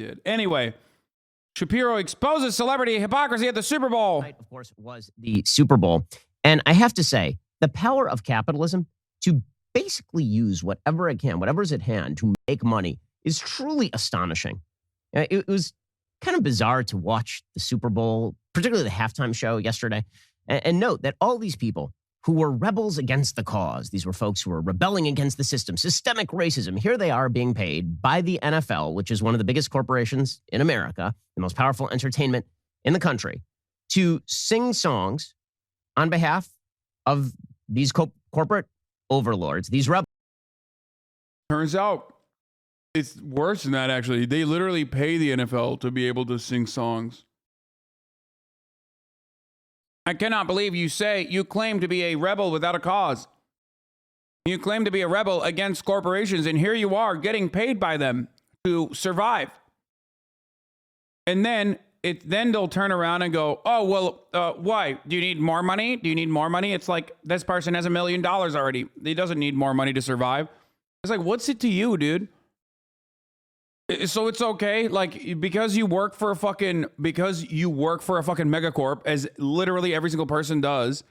did. Anyway, Shapiro exposes celebrity hypocrisy at the Super Bowl. Of course, was the Super Bowl. And I have to say, the power of capitalism to basically use whatever it can, whatever's at hand to make money is truly astonishing. It was kind of bizarre to watch the Super Bowl, particularly the halftime show yesterday, and note that all these people who were rebels against the cause, these were folks who were rebelling against the system, systemic racism, here they are being paid by the NFL, which is one of the biggest corporations in America, the most powerful entertainment in the country, to sing songs on behalf of these corporate overlords, these rebels. Turns out it's worse than that, actually. They literally pay the NFL to be able to sing songs. I cannot believe you claim to be a rebel without a cause. You claim to be a rebel against corporations, and here you are getting paid by them to survive. And then they'll turn around and go, oh, well, why? Do you need more money? Do you need more money? It's like, this person has $1 million already. He doesn't need more money to survive. It's like, what's it to you, dude? So it's okay, like, because you work for a fucking megacorp, as literally every single person does.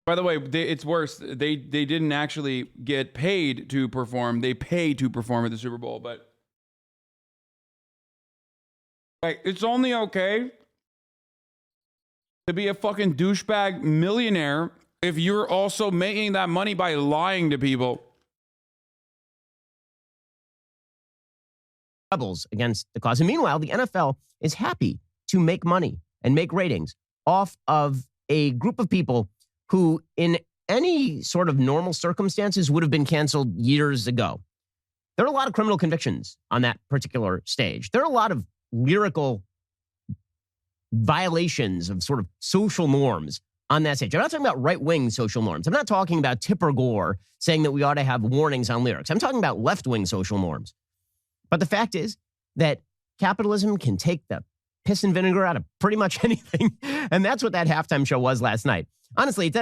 By the way, it's worse. They didn't actually get paid to perform. They pay to perform at the Super Bowl, but like, it's only okay to be a fucking douchebag millionaire if you're also making that money by lying to people. Rebels against the cause. And meanwhile, the NFL is happy to make money and make ratings off of a group of people who, in any sort of normal circumstances, would have been canceled years ago. There are a lot of criminal convictions on that particular stage. There are a lot of lyrical violations of sort of social norms on that stage. I'm not talking about right-wing social norms. I'm not talking about Tipper Gore saying that we ought to have warnings on lyrics. I'm talking about left-wing social norms. But the fact is that capitalism can take the piss and vinegar out of pretty much anything. And that's what that halftime show was last night. Honestly,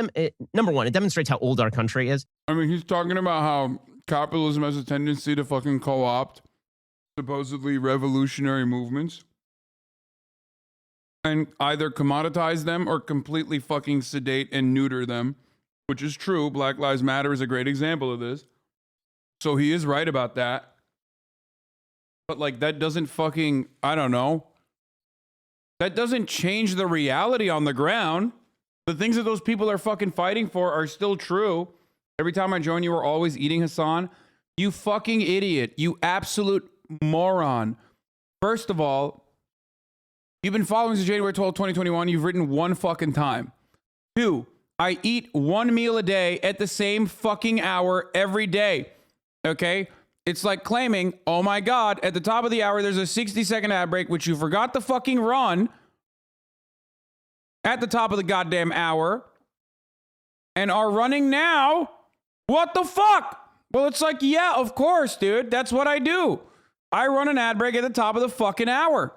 number one, it demonstrates how old our country is. I mean, he's talking about how capitalism has a tendency to fucking co-opt supposedly revolutionary movements and either commoditize them or completely fucking sedate and neuter them, which is true. Black Lives Matter is a great example of this. So he is right about that. But like, that doesn't fucking, I don't know. That doesn't change the reality on the ground. The things that those people are fucking fighting for are still true. Every time I join you, we're always eating, Hasan. You fucking idiot. You absolute moron. First of all, you've been following since January 12, 2021. You've written one fucking time. 2, I eat one meal a day at the same fucking hour every day. Okay? It's like claiming, oh my God, at the top of the hour, there's a 60-second ad break, which you forgot to fucking run at the top of the goddamn hour and are running now. What the fuck? Well, it's like, yeah, of course, dude. That's what I do. I run an ad break at the top of the fucking hour.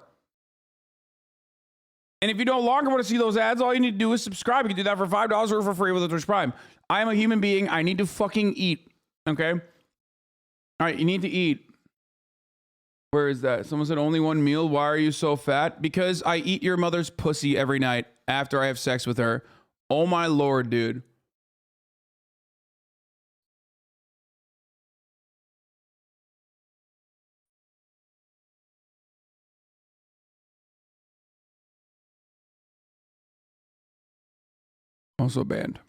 And if you no longer want to see those ads, all you need to do is subscribe. You can do that for $5 or for free with a Twitch Prime. I am a human being. I need to fucking eat. Okay? All right, you need to eat. Where is that? Someone said only one meal. Why are you so fat? Because I eat your mother's pussy every night after I have sex with her. Oh my Lord, dude. Also banned.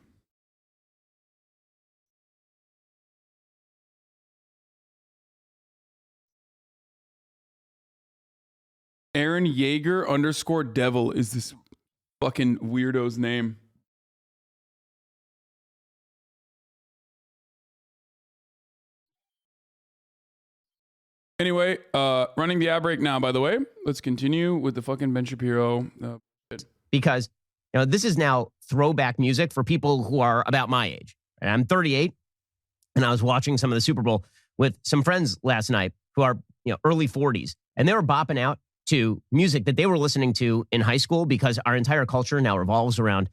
Aaron Yeager _devil is this fucking weirdo's name. Anyway, running the ad break now, by the way. Let's continue with the fucking Ben Shapiro. Because, this is now throwback music for people who are about my age. And I'm 38, and I was watching some of the Super Bowl with some friends last night who are, early 40s. And they were bopping out to music that they were listening to in high school because our entire culture now revolves around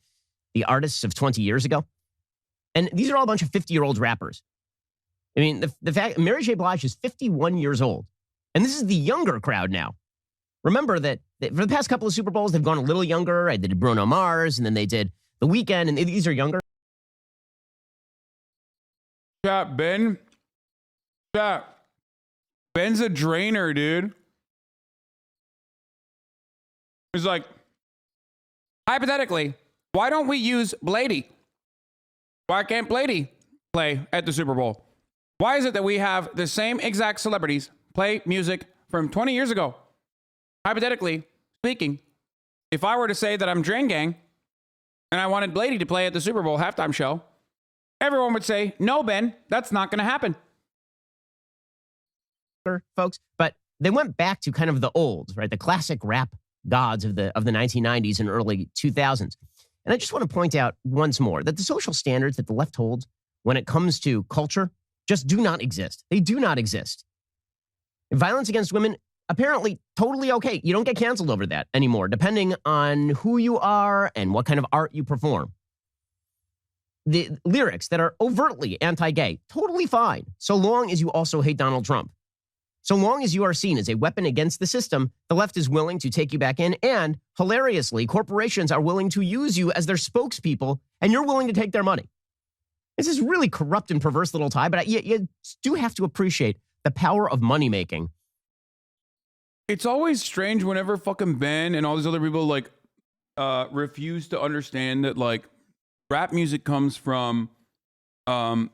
the artists of 20 years ago. And these are all a bunch of 50-year-old rappers. I mean, the fact Mary J. Blige is 51 years old. And this is the younger crowd now. Remember that for the past couple of Super Bowls, they've gone a little younger. Right? They did Bruno Mars, and then they did The Weeknd, and these are younger. Ben's a drainer, dude. He's like, hypothetically, why don't we use Blady? Why can't Blady play at the Super Bowl? Why is it that we have the same exact celebrities play music from 20 years ago? Hypothetically speaking, if I were to say that I'm Drain Gang and I wanted Blady to play at the Super Bowl halftime show, everyone would say, no, Ben, that's not going to happen. Folks, but they went back to kind of the old, right? The classic rap gods of the 1990s and early 2000s. And I just want to point out once more that the social standards that the left holds when it comes to culture just do not exist. They do not exist. Violence against women, apparently totally okay. You don't get canceled over that anymore, depending on who you are and what kind of art you perform. The lyrics that are overtly anti-gay, totally fine, so long as you also hate Donald Trump. So long as you are seen as a weapon against the system, the left is willing to take you back in, and hilariously, corporations are willing to use you as their spokespeople, and you're willing to take their money. This is really corrupt and perverse little tie, but you do have to appreciate the power of money-making. It's always strange whenever fucking Ben and all these other people like refuse to understand that like rap music comes from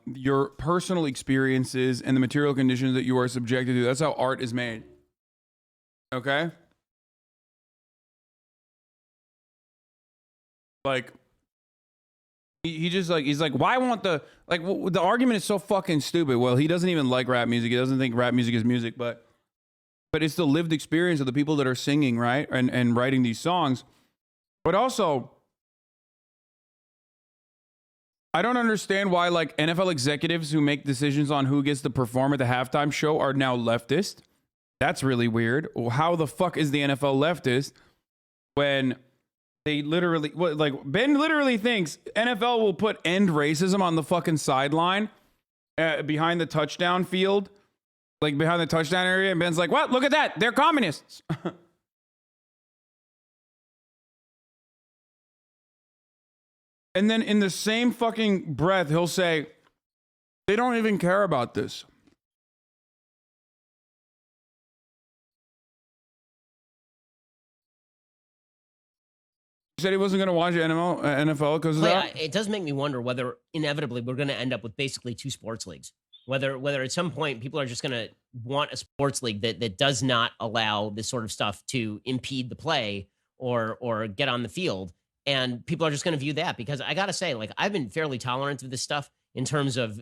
your personal experiences and the material conditions that you are subjected to. That's how art is made. Okay? Like, he just like, he's like, why won't the, like, the argument is so fucking stupid. Well, he doesn't even like rap music. He doesn't think rap music is music, but it's the lived experience of the people that are singing, right? And writing these songs. But also, I don't understand why like NFL executives who make decisions on who gets to perform at the halftime show are now leftist. That's really weird. How the fuck is the NFL leftist when they literally, like Ben literally thinks NFL will put end racism on the fucking sideline behind the touchdown field, like behind the touchdown area. And Ben's like, what? Look at that. They're communists. And then in the same fucking breath, he'll say, they don't even care about this. He said he wasn't going to watch NFL because of that. It does make me wonder whether inevitably we're going to end up with basically two sports leagues. Whether at some point people are just going to want a sports league that does not allow this sort of stuff to impede the play or get on the field. And people are just going to view that, because I got to say, like, I've been fairly tolerant of this stuff in terms of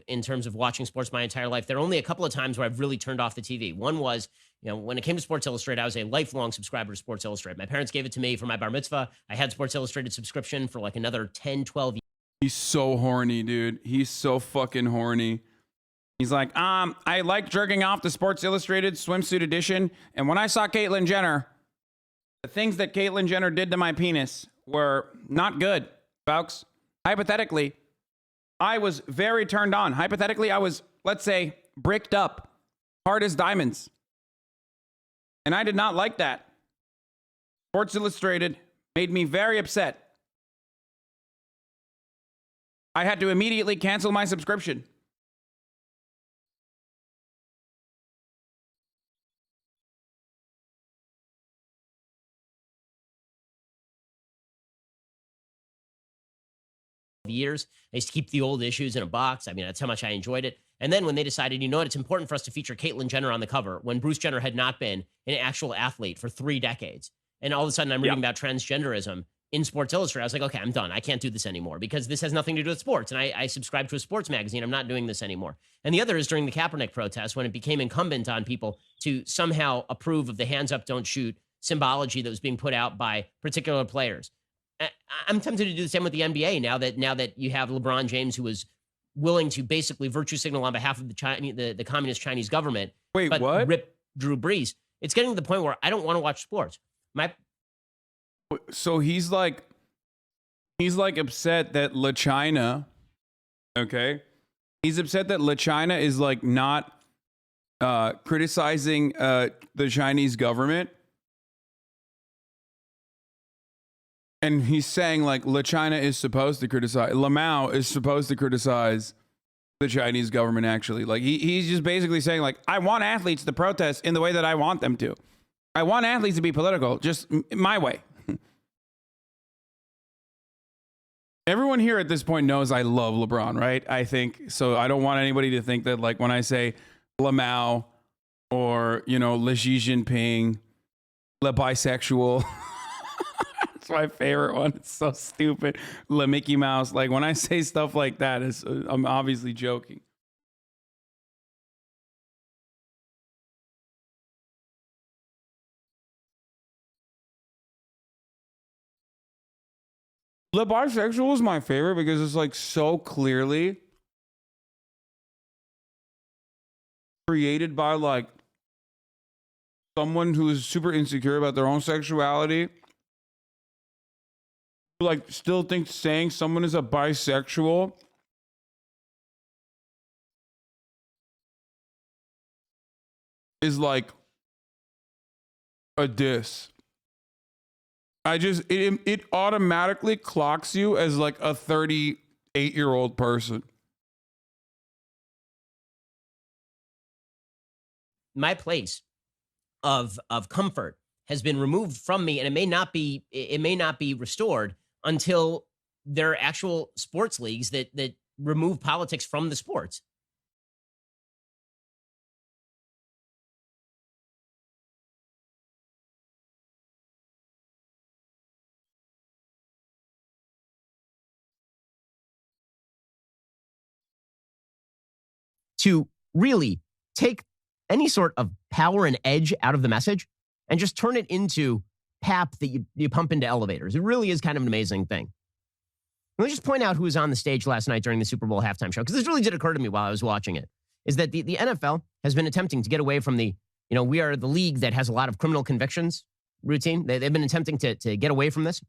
watching sports my entire life. There are only a couple of times where I've really turned off the TV. One was, when it came to Sports Illustrated, I was a lifelong subscriber to Sports Illustrated. My parents gave it to me for my bar mitzvah. I had Sports Illustrated subscription for like another 10, 12 years. He's so horny, dude. He's so fucking horny. He's like, I like jerking off the Sports Illustrated swimsuit edition. And when I saw Caitlyn Jenner, the things that Caitlyn Jenner did to my penis were not good, folks. Hypothetically, I was very turned on. Hypothetically, I was, let's say, bricked up, hard as diamonds. And I did not like that. Sports Illustrated made me very upset. I had to immediately cancel my subscription. Years. I used to keep the old issues in a box. I mean, that's how much I enjoyed it. And then when they decided, it's important for us to feature Caitlyn Jenner on the cover, when Bruce Jenner had not been an actual athlete for 3 decades. And all of a sudden I'm reading about transgenderism in Sports Illustrated. I was like, okay, I'm done. I can't do this anymore, because this has nothing to do with sports. And I subscribe to a sports magazine. I'm not doing this anymore. And the other is during the Kaepernick protest, when it became incumbent on people to somehow approve of the hands up, don't shoot symbology that was being put out by particular players. I'm tempted to do the same with the NBA now that you have LeBron James, who was willing to basically virtue signal on behalf of the communist Chinese government. Wait, but what? Rip Drew Brees. It's getting to the point where I don't want to watch sports. So he's like upset that La China, okay? He's upset that La China is like not criticizing the Chinese government. And he's saying like China is supposed to criticize, Mao is supposed to criticize the Chinese government actually. Like he's just basically saying like, I want athletes to protest in the way that I want them to. I want athletes to be political, just my way. Everyone here at this point knows I love LeBron, right? I think so. I don't want anybody to think that like when I say Mao or, you know, Le Xi Jinping, Le bisexual. It's my favorite one. It's so stupid. Le Mickey Mouse. Like when I say stuff like that, I'm obviously joking. Le bisexual is my favorite because it's like so clearly created by like someone who is super insecure about their own sexuality, who like still thinks saying someone is a bisexual is like a diss. It automatically clocks you as like a 38-year-old person. My place of comfort has been removed from me, and it may not be restored until there are actual sports leagues that remove politics from the sports. To really take any sort of power and edge out of the message and just turn it into pap that you pump into elevators. It really is kind of an amazing thing. Let me just point out who was on the stage last night during the Super Bowl halftime show, because this really did occur to me while I was watching it, is that the NFL has been attempting to get away from the, you know, we are the league that has a lot of criminal convictions routine. They've been attempting to get away from this.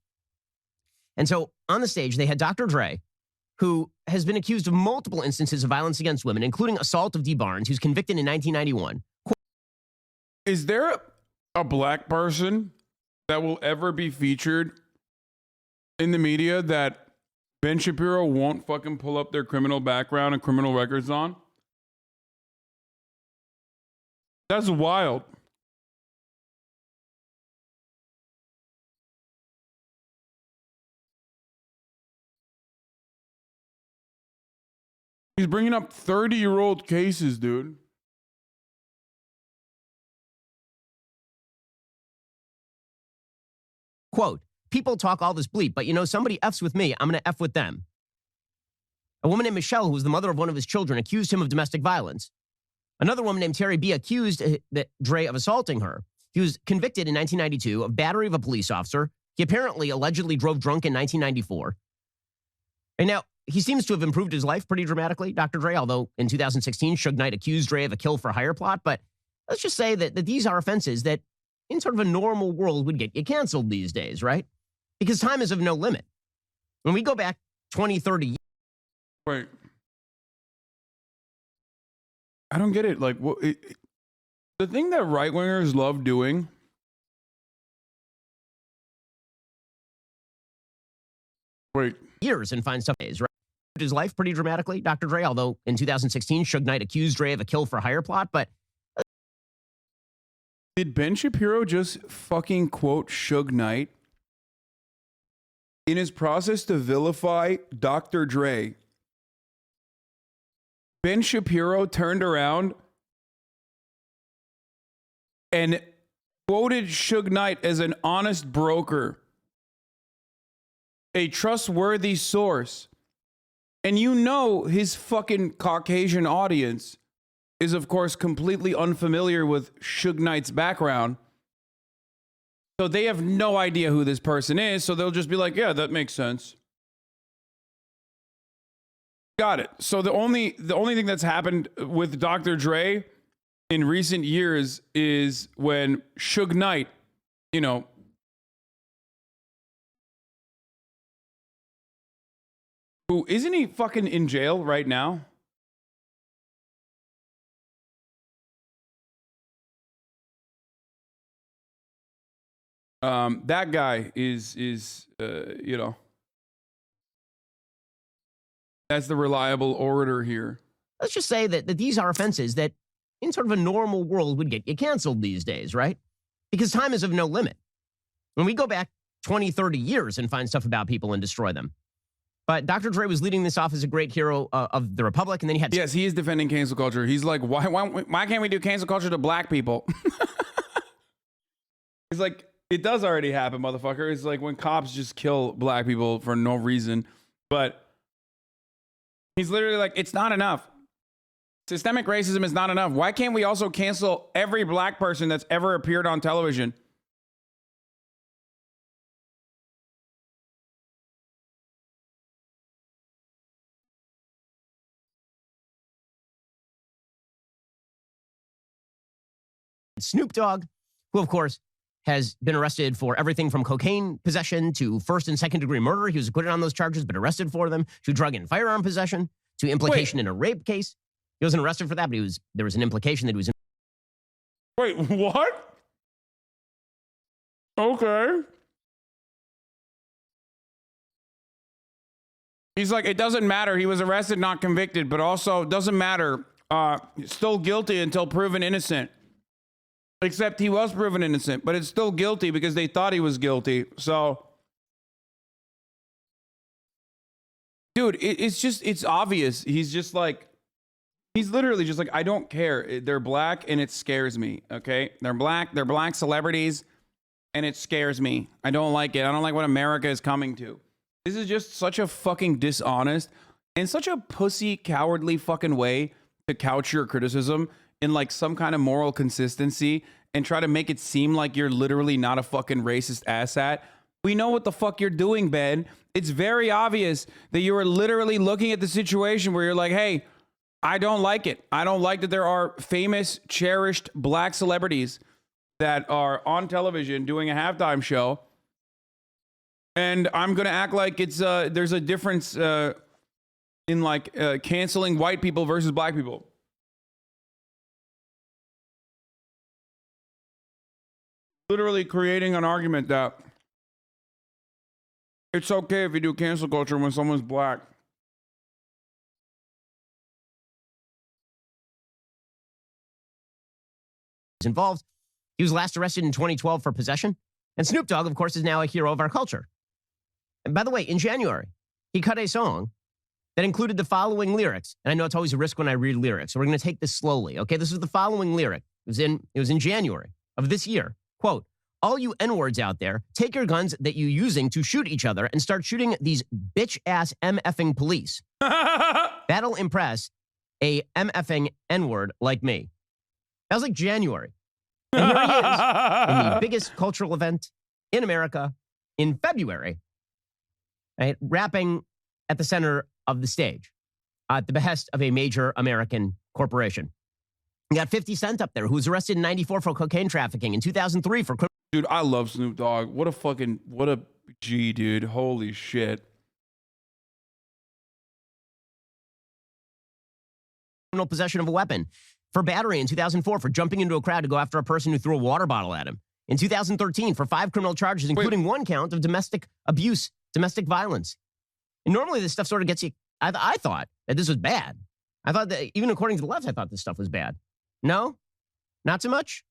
And so on the stage, they had Dr. Dre, who has been accused of multiple instances of violence against women, including assault of Dee Barnes, who's convicted in 1991. Is there a black person that will ever be featured in the media that Ben Shapiro won't fucking pull up their criminal background and criminal records on? That's wild. He's bringing up 30-year-old cases, dude. Quote, people talk all this bleep, but you know, somebody F's with me, I'm going to F with them. A woman named Michelle, who was the mother of one of his children, accused him of domestic violence. Another woman named Terry B. accused Dre of assaulting her. He was convicted in 1992 of battery of a police officer. He apparently allegedly drove drunk in 1994. And now, he seems to have improved his life pretty dramatically, Dr. Dre, although in 2016, Suge Knight accused Dre of a kill-for-hire plot. But let's just say that these are offenses that in sort of a normal world would get you canceled these days, right? Because time is of no limit. When we go back 20, 30 years. Wait. I don't get it. Like, the thing that right-wingers love doing years and find stuff days, right? His life pretty dramatically, Dr. Dre, although in 2016, Suge Knight accused Dre of a kill-for-hire plot, but did Ben Shapiro just fucking quote Suge Knight in his process to vilify Dr. Dre? Ben Shapiro turned around and quoted Suge Knight as an honest broker, a trustworthy source. And you know his fucking Caucasian audience is, of course, completely unfamiliar with Suge Knight's background. So they have no idea who this person is. So they'll just be like, yeah, that makes sense. Got it. So the only thing that's happened with Dr. Dre in recent years is when Suge Knight, you know, who isn't he fucking in jail right now? That guy is you know, that's the reliable orator here. Let's just say that these are offenses that in sort of a normal world would get you canceled these days, right? Because time is of no limit. When we go back 20, 30 years and find stuff about people and destroy them. But Dr. Dre was leading this off as a great hero of the Republic, and then he had... Yes, he is defending cancel culture. He's like, why can't we do cancel culture to black people? It's like, it does already happen, motherfucker. It's like when cops just kill black people for no reason. But he's literally like, it's not enough. Systemic racism is not enough. Why can't we also cancel every black person that's ever appeared on television? Snoop Dogg, who, of course, has been arrested for everything from cocaine possession to first and second degree murder. He was acquitted on those charges, but arrested for them, to drug and firearm possession, to implication in a rape case. He wasn't arrested for that, but there was an implication that he was... Wait, what? Okay. He's like, it doesn't matter. He was arrested, not convicted, but also doesn't matter. Still guilty until proven innocent. Except he was proven innocent, but it's still guilty because they thought he was guilty. So, dude, it's obvious. He's just like, he's literally just like, I don't care. They're black and it scares me. Okay. They're black celebrities and it scares me. I don't like it. I don't like what America is coming to. This is just such a fucking dishonest and such a pussy, cowardly fucking way to couch your criticism in like some kind of moral consistency and try to make it seem like you're literally not a fucking racist asshat. We know what the fuck you're doing, Ben. It's very obvious that you are literally looking at the situation where you're like, hey, I don't like it. I don't like that there are famous, cherished black celebrities that are on television doing a halftime show. And I'm going to act like it's there's a difference in like canceling white people versus black people. Literally creating an argument that it's okay if you do cancel culture when someone's black. Involved. He was last arrested in 2012 for possession. And Snoop Dogg, of course, is now a hero of our culture. And by the way, in January, he cut a song that included the following lyrics. And I know it's always a risk when I read lyrics, so we're going to take this slowly. Okay, this is the following lyric. It was in January of this year. Quote, all you N-words out there, take your guns that you're using to shoot each other and start shooting these bitch-ass MFing police. That'll impress a MFing N-word like me. That was like January. And here he is in the biggest cultural event in America in February, right, rapping at the center of the stage at the behest of a major American corporation. You got 50 Cent up there, who was arrested in 94 for cocaine trafficking, in 2003 for... Dude, I love Snoop Dogg. What a G, dude. Holy shit. Criminal possession of a weapon. For battery in 2004 for jumping into a crowd to go after a person who threw a water bottle at him. In 2013 for 5 criminal charges, including 1 count of domestic abuse, domestic violence. And normally this stuff sort of gets you... I thought that this was bad. I thought that, even according to the left, I thought this stuff was bad. No? Not so much?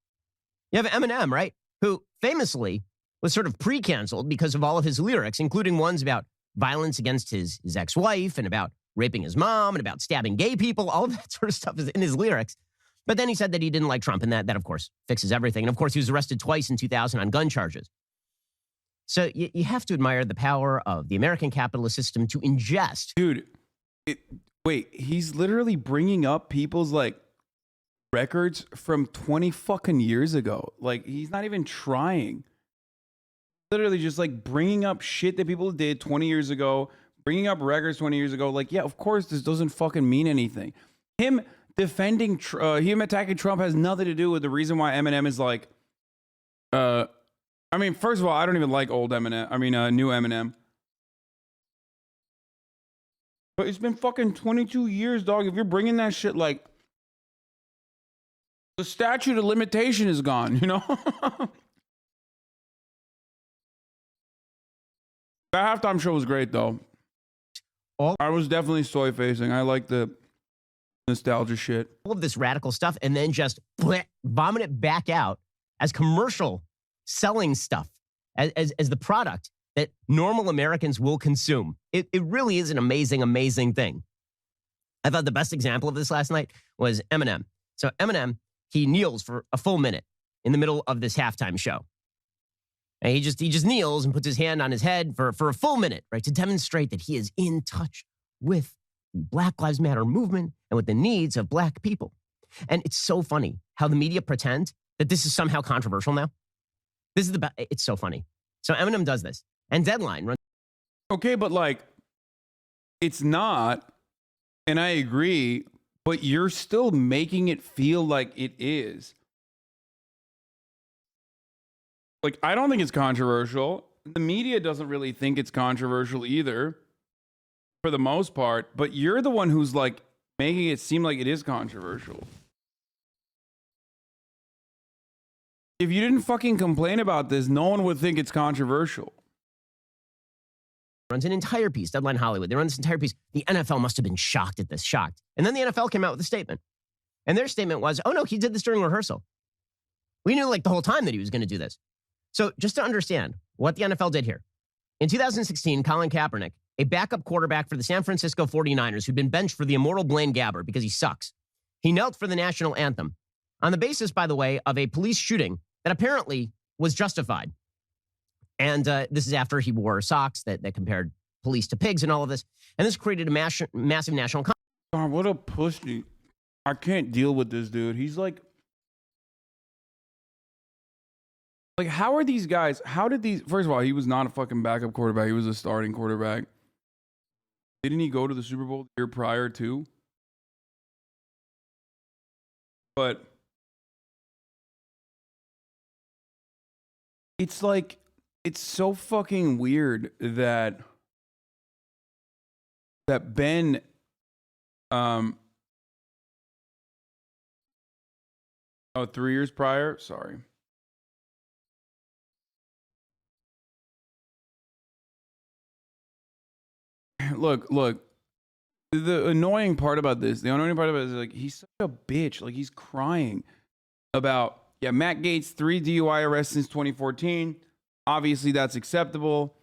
You have Eminem, right? Who famously was sort of pre-canceled because of all of his lyrics, including ones about violence against his ex-wife and about raping his mom and about stabbing gay people. All of that sort of stuff is in his lyrics. But then he said that he didn't like Trump, and that of course, fixes everything. And, of course, he was arrested twice in 2000 on gun charges. So you have to admire the power of the American capitalist system to ingest. Dude, wait, he's literally bringing up people's, like, records from 20 fucking years ago. Like, he's not even trying. Literally just, like, bringing up shit that people did 20 years ago, bringing up records 20 years ago. Like, yeah, of course, this doesn't fucking mean anything. Him attacking Trump has nothing to do with the reason why Eminem is like, I mean, first of all, I don't even like old Eminem. I mean, new Eminem. But it's been fucking 22 years, dog. If you're bringing that shit, like, the statute of limitation is gone, you know? That halftime show was great, though. I was definitely soy facing. I like the nostalgia shit. All of this radical stuff and then just vomit it back out as commercial selling stuff, as the product that normal Americans will consume. It really is an amazing, amazing thing. I thought the best example of this last night was Eminem. So Eminem, he kneels for a full minute in the middle of this halftime show. And he just kneels and puts his hand on his head for a full minute, right, to demonstrate that he is in touch with the Black Lives Matter movement and with the needs of Black people. And it's so funny how the media pretend that this is somehow controversial now. This is it's so funny. So Eminem does this, and Deadline runs. Okay, but like, it's not, and I agree, but you're still making it feel like it is. Like, I don't think it's controversial. The media doesn't really think it's controversial either, for the most part, but you're the one who's like making it seem like it is controversial. If you didn't fucking complain about this, no one would think it's controversial. Runs an entire piece, Deadline Hollywood. They run this entire piece. The NFL must have been shocked at this, shocked. And then the NFL came out with a statement. And their statement was, oh no, he did this during rehearsal. We knew like the whole time that he was going to do this. So just to understand what the NFL did here. In 2016, Colin Kaepernick, a backup quarterback for the San Francisco 49ers who'd been benched for the immortal Blaine Gabbert because he sucks. He knelt for the national anthem on the basis, by the way, of a police shooting that apparently was justified. And this is after he wore socks that compared police to pigs and all of this. And this created a massive national... God, what a pussy. I can't deal with this dude. He's like, how are these guys? How did these? First of all, he was not a fucking backup quarterback. He was a starting quarterback. Didn't he go to the Super Bowl the year prior too? But it's like, it's so fucking weird that Ben, oh, 3 years prior? Sorry. Look. The annoying part about this, is like, he's such a bitch. Like, he's crying about, yeah, Matt Gaetz, 3 DUI arrests since 2014. Obviously, that's acceptable.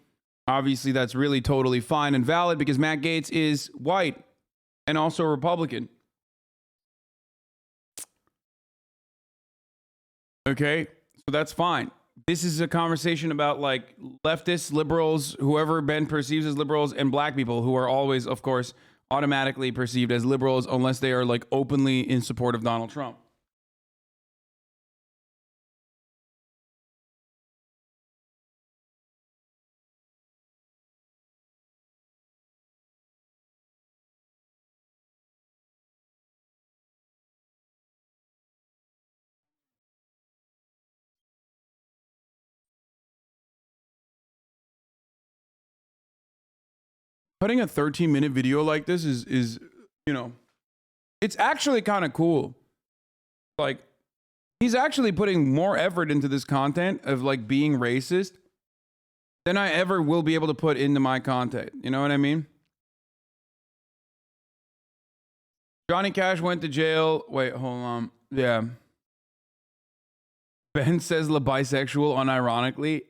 Obviously, that's really totally fine and valid because Matt Gaetz is white and also a Republican. Okay, so that's fine. This is a conversation about like leftists, liberals, whoever Ben perceives as liberals, and Black people who are always, of course, automatically perceived as liberals unless they are like openly in support of Donald Trump. Putting a 13-minute video like this is, you know, it's actually kind of cool. Like, he's actually putting more effort into this content of like being racist than I ever will be able to put into my content. You know what I mean? Johnny Cash went to jail. Wait, hold on. Yeah. Ben says the bisexual unironically.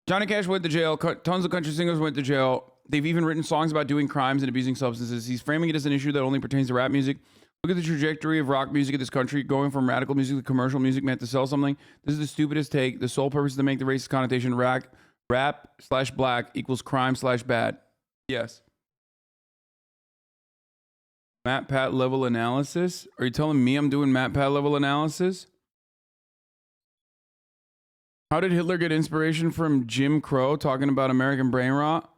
Johnny Cash went to jail. Tons of country singers went to jail. They've even written songs about doing crimes and abusing substances. He's framing it as an issue that only pertains to rap music. Look at the trajectory of rock music in this country, going from radical music to commercial music meant to sell something. This is the stupidest take. The sole purpose is to make the racist connotation rap/black equals crime/bad. Yes. Matt Pat level analysis? Are you telling me I'm doing Matt Pat level analysis? How did Hitler get inspiration from Jim Crow talking about American brain rot?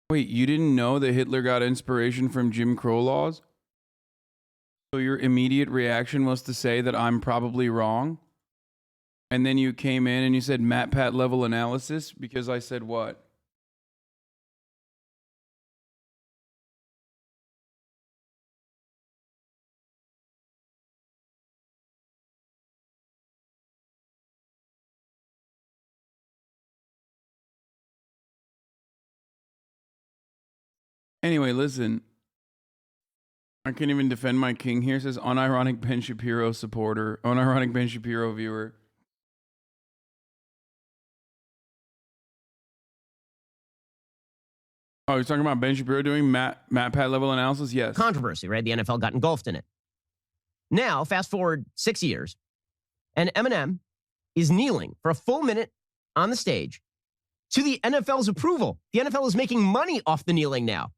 Wait, you didn't know that Hitler got inspiration from Jim Crow laws? So your immediate reaction was to say that I'm probably wrong? And then you came in and you said Matt Pat level analysis because I said what? Anyway, listen. I can't even defend my king here. Says unironic Ben Shapiro supporter, unironic Ben Shapiro viewer. Oh, you're talking about Ben Shapiro doing MatPat level analysis? Yes. Controversy, right? The NFL got engulfed in it. Now, fast forward 6 years, and Eminem is kneeling for a full minute on the stage to the NFL's approval. The NFL is making money off the kneeling now.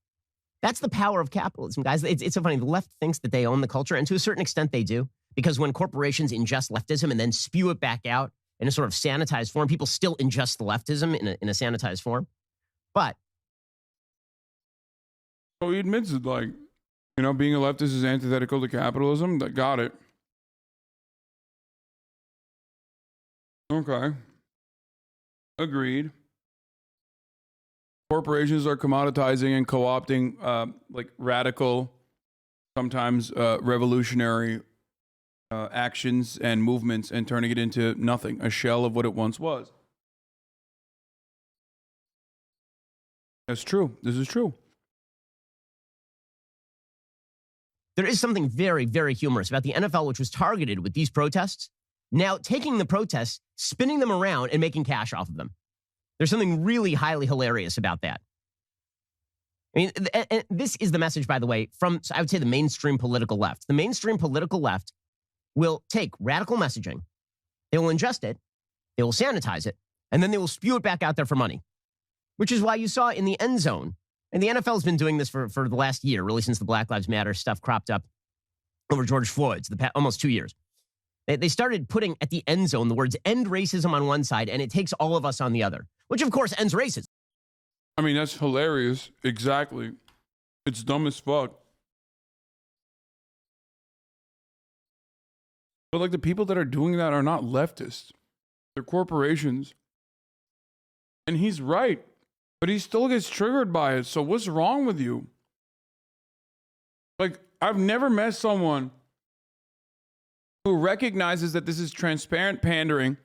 That's the power of capitalism, guys. It's so funny. The left thinks that they own the culture, and to a certain extent they do, because when corporations ingest leftism and then spew it back out in a sort of sanitized form, people still ingest leftism in a sanitized form. But so he admits it, like, you know, being a leftist is antithetical to capitalism. Got it. Okay. Agreed. Corporations are commoditizing and co-opting like radical, sometimes revolutionary actions and movements and turning it into nothing, a shell of what it once was. That's true. This is true. there is something very, very humorous about the NFL, which was targeted with these protests, now taking the protests, spinning them around, and making cash off of them. There's something really highly hilarious about that. I mean, and this is the message, by the way, from, I would say, the mainstream political left. The mainstream political left will take radical messaging, they will ingest it, they will sanitize it, and then they will spew it back out there for money, which is why you saw in the end zone, and the NFL has been doing this for the last year, really since the Black Lives Matter stuff cropped up over George Floyd's, almost 2 years. They started putting at the end zone the words "end racism" on one side, and it takes all of us on the other, which of course ends racism. I mean, that's hilarious. Exactly. It's dumb as fuck. But like the people that are doing that are not leftists. They're corporations. And he's right. But he still gets triggered by it. So what's wrong with you? Like, I've never met someone who recognizes that this is transparent pandering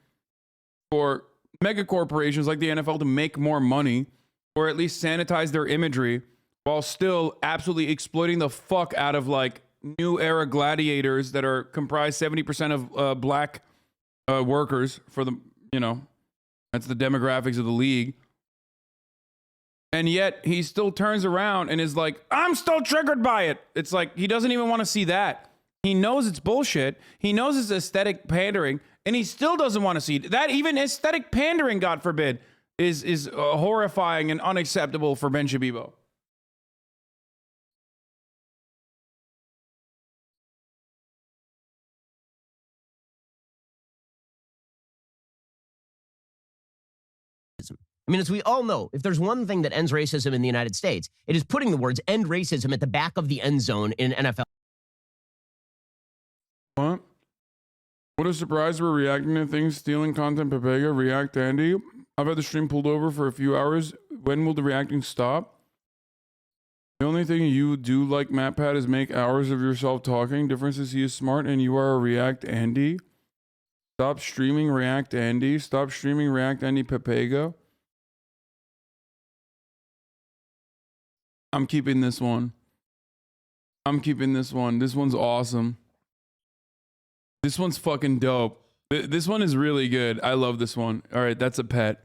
for mega corporations like the NFL to make more money, or at least sanitize their imagery, while still absolutely exploiting the fuck out of like new era gladiators that are comprised 70% of black workers for the, you know, that's the demographics of the league. And yet he still turns around and is like, I'm still triggered by it. It's like, he doesn't even want to see that. He knows it's bullshit. He knows it's aesthetic pandering, and he still doesn't want to see it. That even aesthetic pandering, God forbid, is horrifying and unacceptable for Ben Shabibo. I mean, as we all know, if there's one thing that ends racism in the United States, it is putting the words "end racism" at the back of the end zone in NFL. What? What a surprise we're reacting to things, stealing content, Pepega, React Andy. I've had the stream pulled over for a few hours. When will the reacting stop? The only thing you do like MatPat is make hours of yourself talking. Difference is he is smart and you are a React Andy. Stop streaming React Andy. Stop streaming React Andy Pepega. I'm keeping this one. I'm keeping this one. This one's awesome. This one's fucking dope. This one is really good. I love this one. All right, that's a pet.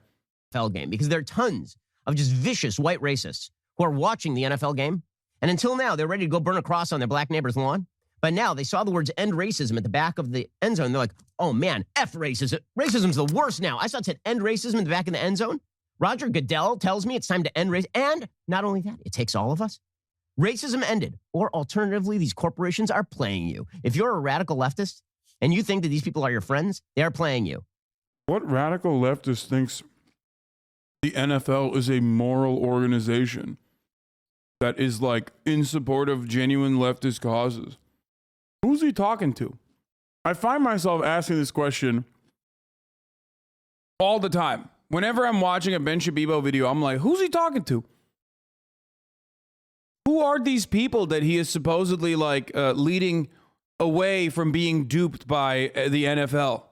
NFL game, because there are tons of just vicious white racists who are watching the NFL game. And until now, they're ready to go burn a cross on their black neighbor's lawn. But now they saw the words "end racism" at the back of the end zone. They're like, oh man, F racism. Racism's the worst now. I saw it said "end racism" in the back of the end zone. Roger Goodell tells me it's time to end race. And not only that, it takes all of us. Racism ended. Or alternatively, these corporations are playing you. If you're a radical leftist and you think that these people are your friends, they are playing you. What radical leftist thinks the NFL is a moral organization that is like in support of genuine leftist causes? Who's he talking to? I find myself asking this question all the time. Whenever I'm watching a Ben Shabibo video, I'm like, who's he talking to? Who are these people that he is supposedly like leading away from being duped by the NFL?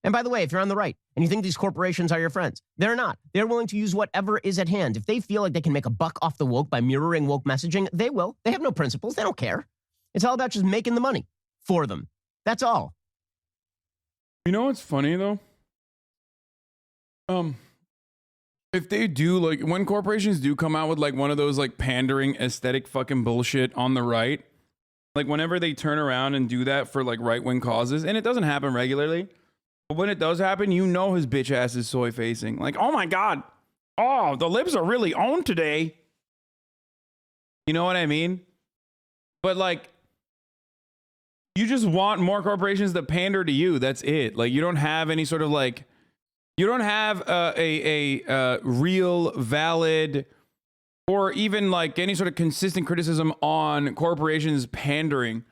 And by the way, if you're on the right and you think these corporations are your friends, they're not. They're willing to use whatever is at hand. If they feel like they can make a buck off the woke by mirroring woke messaging, they will. They have no principles. They don't care. It's all about just making the money for them. That's all. You know what's funny though? If they do, like, when corporations do come out with like one of those like pandering aesthetic fucking bullshit on the right, like whenever they turn around and do that for like right-wing causes, and it doesn't happen regularly, but when it does happen, you know his bitch ass is soy facing. Like, oh my God. Oh, the libs are really on today. You know what I mean? But like, you just want more corporations that pander to you. That's it. Like, you don't have any sort of like, you don't have a real, valid, or even like any sort of consistent criticism on corporations pandering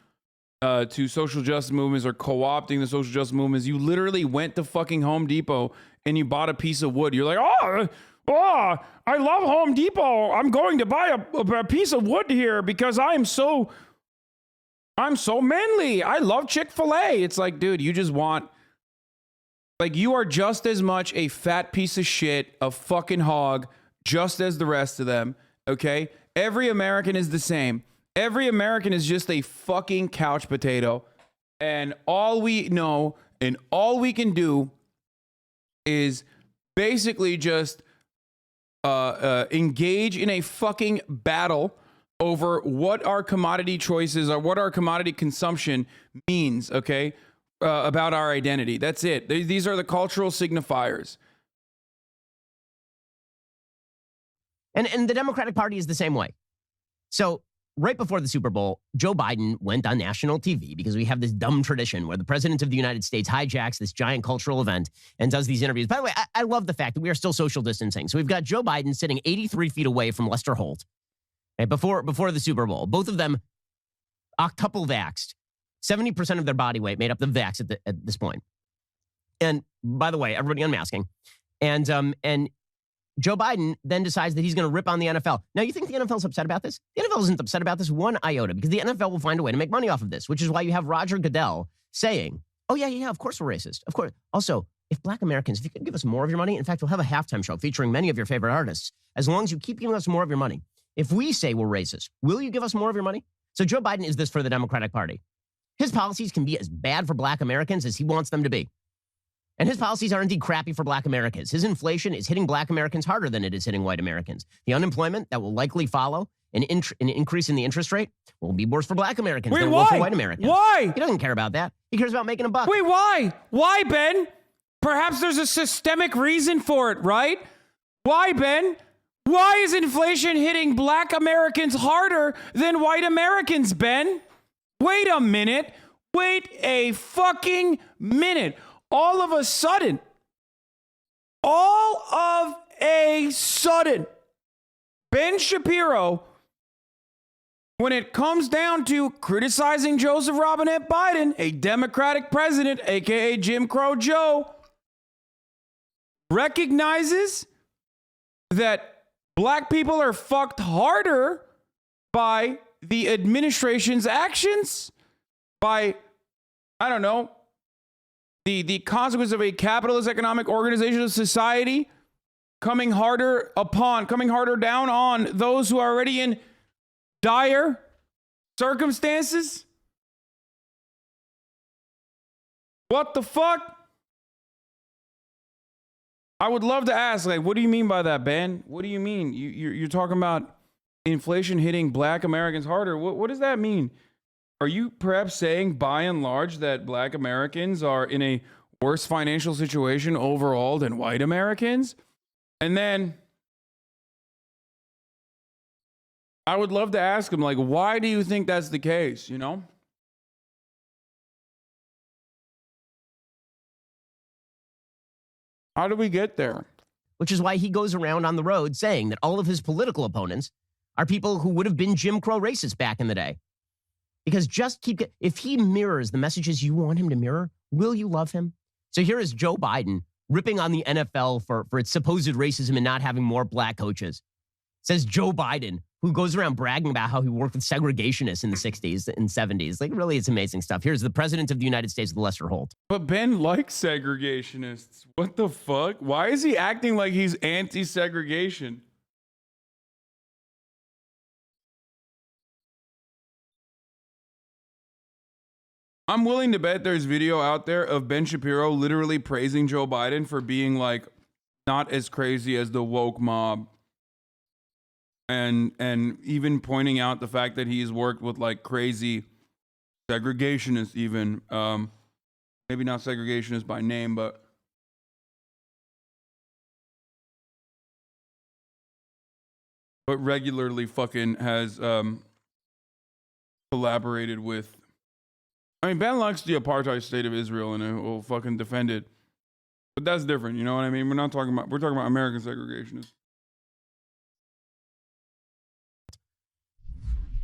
to social justice movements or co-opting the social justice movements. You literally went to fucking Home Depot and you bought a piece of wood. You're like, oh, I love Home Depot. I'm going to buy a piece of wood here because I'm so manly. I love Chick-fil-A. It's like, dude, you just want, like, you are just as much a fat piece of shit, a fucking hog, just as the rest of them, okay? Every American is the same. Every American is just a fucking couch potato. And all we know and all we can do is basically just engage in a fucking battle over what our commodity choices are, what our commodity consumption means, okay? About our identity. That's it. These are the cultural signifiers. And the Democratic Party is the same way. So right before the Super Bowl, Joe Biden went on national TV because we have this dumb tradition where the president of the United States hijacks this giant cultural event and does these interviews. By the way, I love the fact that we are still social distancing. So we've got Joe Biden sitting 83 feet away from Lester Holt, right, before the Super Bowl. Both of them octuple vaxxed. 70% of their body weight made up the vax at this point. And by the way, everybody unmasking. And Joe Biden then decides that he's going to rip on the NFL. Now, you think the NFL's upset about this? The NFL isn't upset about this one iota because the NFL will find a way to make money off of this, which is why you have Roger Goodell saying, oh, yeah, of course we're racist. Of course. Also, if black Americans, if you could give us more of your money, in fact, we'll have a halftime show featuring many of your favorite artists, as long as you keep giving us more of your money. If we say we're racist, will you give us more of your money? So Joe Biden is this for the Democratic Party. His policies can be as bad for black Americans as he wants them to be. And his policies are indeed crappy for black Americans. His inflation is hitting black Americans harder than it is hitting white Americans. The unemployment that will likely follow an increase in the interest rate will be worse for black Americans than it will for white Americans. Why? He doesn't care about that. He cares about making a buck. Wait, why? Why, Ben? Perhaps there's a systemic reason for it, right? Why, Ben? Why is inflation hitting black Americans harder than white Americans, Ben? Wait a minute. Wait a fucking minute. All of a sudden, Ben Shapiro, when it comes down to criticizing Joseph Robinette Biden, a Democratic president, aka Jim Crow Joe, recognizes that black people are fucked harder by the administration's actions, by, I don't know, the consequence of a capitalist economic organization of society coming harder down on those who are already in dire circumstances. What the fuck? I would love to ask, like, what do you mean by that, Ben? What do you mean? You're talking about inflation hitting black Americans harder. What does that mean? Are you perhaps saying, by and large, that black Americans are in a worse financial situation overall than white Americans? And then I would love to ask him, like, why do you think that's the case, you know? How do we get there? Which is why he goes around on the road saying that all of his political opponents are people who would have been Jim Crow racists back in the day. Because if he mirrors the messages you want him to mirror, will you love him? So here is Joe Biden ripping on the NFL for its supposed racism and not having more black coaches. Says Joe Biden, who goes around bragging about how he worked with segregationists in the 60s and 70s. Like, really, it's amazing stuff. Here's the president of the United States, Lester Holt. But Ben likes segregationists. What the fuck? Why is he acting like he's anti-segregation? I'm willing to bet there's video out there of Ben Shapiro literally praising Joe Biden for being like not as crazy as the woke mob. And even pointing out the fact that he's worked with like crazy segregationists even. Maybe not segregationists by name, but regularly fucking has collaborated with. I mean, Ben likes the apartheid state of Israel and will fucking defend it. But that's different, you know what I mean? We're talking about American segregationists.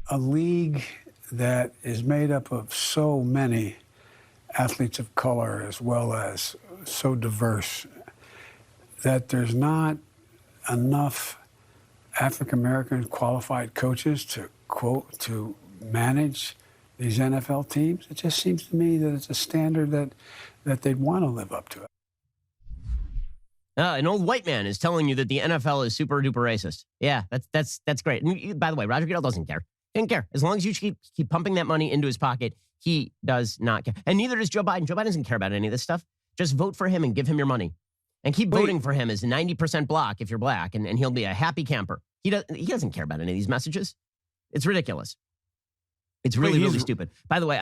A league that is made up of so many athletes of color as well as so diverse that there's not enough African-American qualified coaches to, quote, to manage these NFL teams. It just seems to me that it's a standard that they'd want to live up to. An old white man is telling you that the NFL is super duper racist. Yeah, that's great. And by the way, Roger Goodell doesn't care. He doesn't care. As long as you keep pumping that money into his pocket, he does not care. And neither does Joe Biden. Joe Biden doesn't care about any of this stuff. Just vote for him and give him your money. And keep voting for him as 90% block if you're black, and he'll be a happy camper. He doesn't care about any of these messages. It's ridiculous. It's really, really stupid. By the way.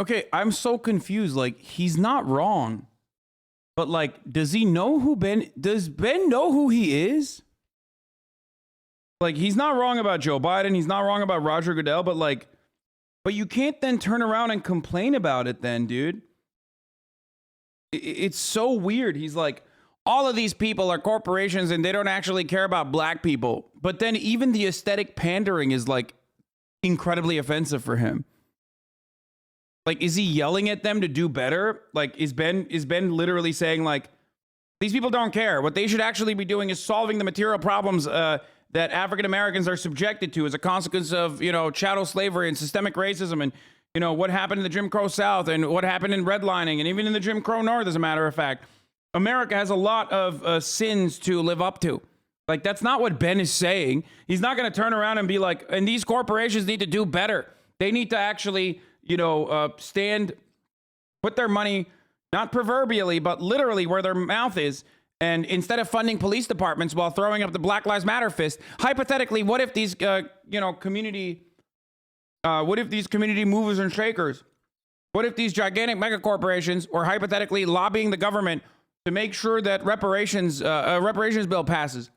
Okay, I'm so confused. Like, he's not wrong. But, like, does Ben know who he is? Like, he's not wrong about Joe Biden. He's not wrong about Roger Goodell. But you can't then turn around and complain about it then, dude. It's so weird. He's like, all of these people are corporations and they don't actually care about black people. But then even the aesthetic pandering is, like, incredibly offensive for him. Like, is he yelling at them to do better? Like, is Ben literally saying, like, these people don't care. What they should actually be doing is solving the material problems that African Americans are subjected to as a consequence of, chattel slavery and systemic racism and, what happened in the Jim Crow South and what happened in redlining and even in the Jim Crow North, as a matter of fact. America has a lot of sins to live up to. Like, that's not what Ben is saying. He's not going to turn around and be like, and these corporations need to do better. They need to actually, put their money, not proverbially, but literally where their mouth is. And instead of funding police departments while throwing up the Black Lives Matter fist, hypothetically, what if these, community movers and shakers, what if these gigantic mega corporations were hypothetically lobbying the government to make sure that reparations bill passes?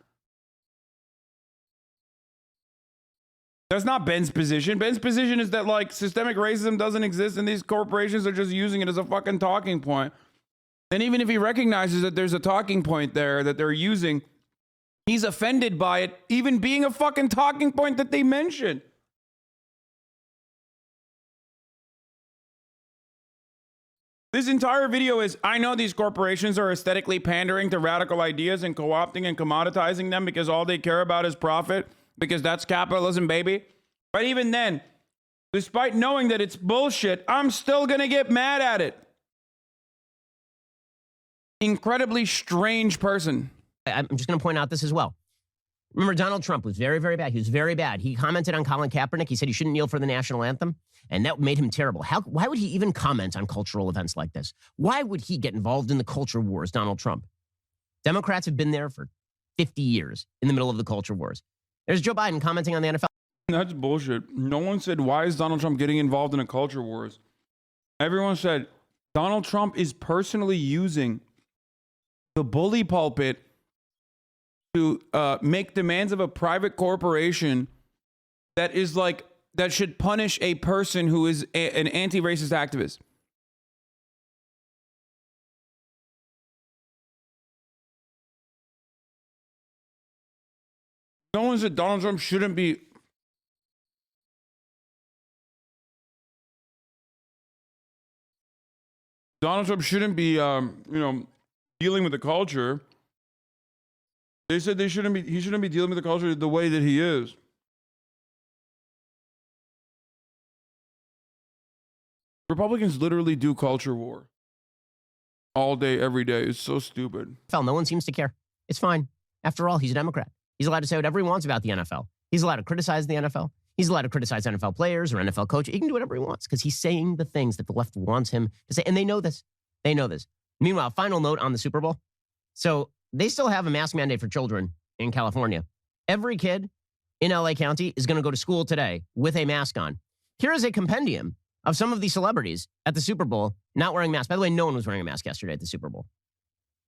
That's not Ben's position. Ben's position is that, like, systemic racism doesn't exist and these corporations are just using it as a fucking talking point. And even if he recognizes that there's a talking point there that they're using, he's offended by it even being a fucking talking point that they mention. This entire video is, I know these corporations are aesthetically pandering to radical ideas and co-opting and commoditizing them because all they care about is profit, because that's capitalism, baby. But even then, despite knowing that it's bullshit, I'm still gonna get mad at it. Incredibly strange person. I'm just going to point out this as well. Remember, Donald Trump was very, very bad. He was very bad. He commented on Colin Kaepernick. He said he shouldn't kneel for the national anthem, and that made him terrible. Why would he even comment on cultural events like this? Why would he get involved in the culture wars, Donald Trump? Democrats have been there for 50 years in the middle of the culture wars. There's Joe Biden commenting on the NFL. That's bullshit. No one said, why is Donald Trump getting involved in a culture wars? Everyone said, Donald Trump is personally using the bully pulpit to make demands of a private corporation that is like, that should punish a person who is an anti-racist activist. No one said Donald Trump shouldn't be. Donald Trump shouldn't be, dealing with the culture. They said he shouldn't be dealing with the culture the way that he is. Republicans literally do culture war all day, every day. It's so stupid. No one seems to care. It's fine. After all, he's a Democrat. He's allowed to say whatever he wants about the NFL. He's allowed to criticize the NFL. He's allowed to criticize NFL players or NFL coaches. He can do whatever he wants because he's saying the things that the left wants him to say. And they know this. They know this. Meanwhile, final note on the Super Bowl. So they still have a mask mandate for children in California. Every kid in LA County is going to go to school today with a mask on. Here is a compendium of some of the celebrities at the Super Bowl not wearing masks. By the way, no one was wearing a mask yesterday at the Super Bowl.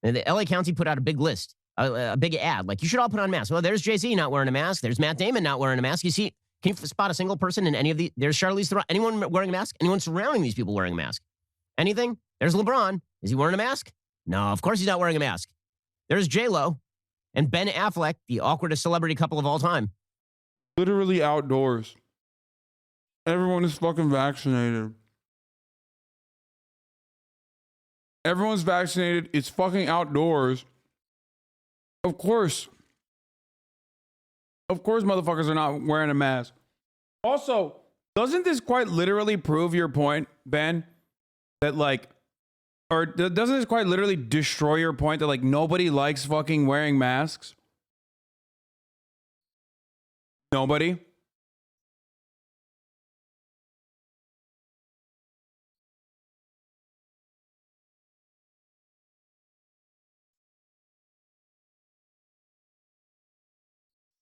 And the LA County put out a big list, a big ad, like you should all put on masks. Well, there's Jay-Z not wearing a mask. There's Matt Damon not wearing a mask. You see, can you spot a single person in any of the, there's Charlize Theron. Anyone wearing a mask? Anyone surrounding these people wearing a mask? Anything? There's LeBron. Is he wearing a mask? No, of course he's not wearing a mask. There's J-Lo and Ben Affleck, the awkwardest celebrity couple of all time. Literally outdoors. Everyone is fucking vaccinated. Everyone's vaccinated. It's fucking outdoors. Of course. Of course, motherfuckers are not wearing a mask. Also, doesn't this quite literally prove your point, Ben? That like, or doesn't this quite literally destroy your point that like nobody likes fucking wearing masks? Nobody?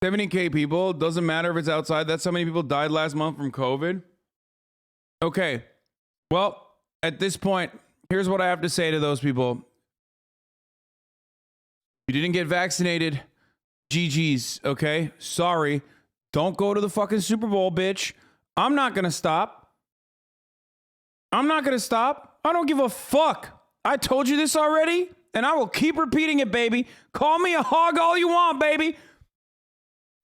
$70,000 people. Doesn't matter if it's outside. That's how many people died last month from COVID. Okay. Well, at this point, here's what I have to say to those people. You didn't get vaccinated. GG's, okay? Sorry. Don't go to the fucking Super Bowl, bitch. I'm not gonna stop. I'm not gonna stop. I don't give a fuck. I told you this already, and I will keep repeating it, baby. Call me a hog all you want, baby.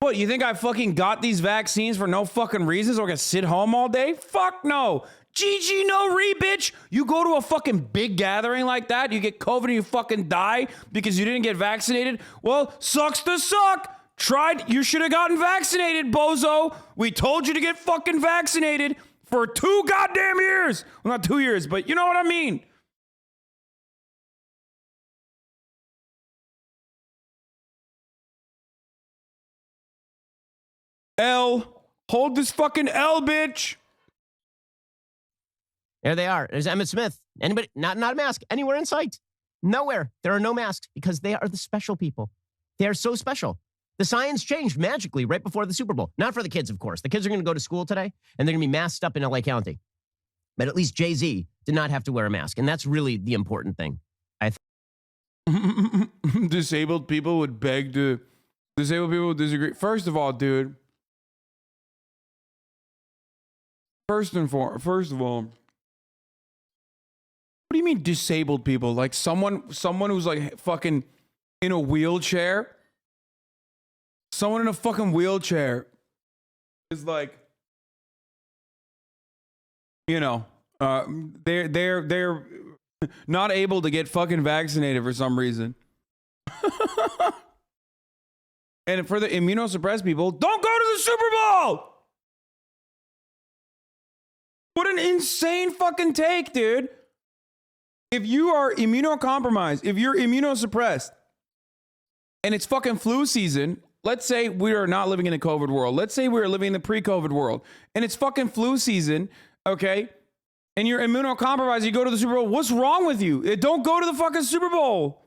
What, you think I fucking got these vaccines for no fucking reason so I can sit home all day? Fuck no. GG no re, bitch. You go to a fucking big gathering like that, you get COVID and you fucking die because you didn't get vaccinated? Well, sucks to suck. You should have gotten vaccinated, bozo. We told you to get fucking vaccinated for 2 goddamn years. Well, not 2 years, but you know what I mean. L. Hold this fucking L, bitch. There they are. There's Emmett Smith. Anybody, not a mask anywhere in sight. Nowhere. There are no masks because they are the special people. They are so special. The science changed magically right before the Super Bowl. Not for the kids, of course. The kids are going to go to school today, and they're going to be masked up in LA County. But at least Jay-Z did not have to wear a mask, and that's really the important thing. Disabled people would disagree. First of all, dude. First of all, what do you mean disabled people? Like someone who's like fucking in a wheelchair? Someone in a fucking wheelchair is like, you know, they're not able to get fucking vaccinated for some reason. And for the immunosuppressed people, don't go to the Super Bowl. What an insane fucking take, dude. If you are immunocompromised, if you're immunosuppressed, and it's fucking flu season, let's say we are not living in a COVID world. Let's say we're living in the pre-COVID world, and it's fucking flu season, okay? And you're immunocompromised, you go to the Super Bowl. What's wrong with you? Don't go to the fucking Super Bowl.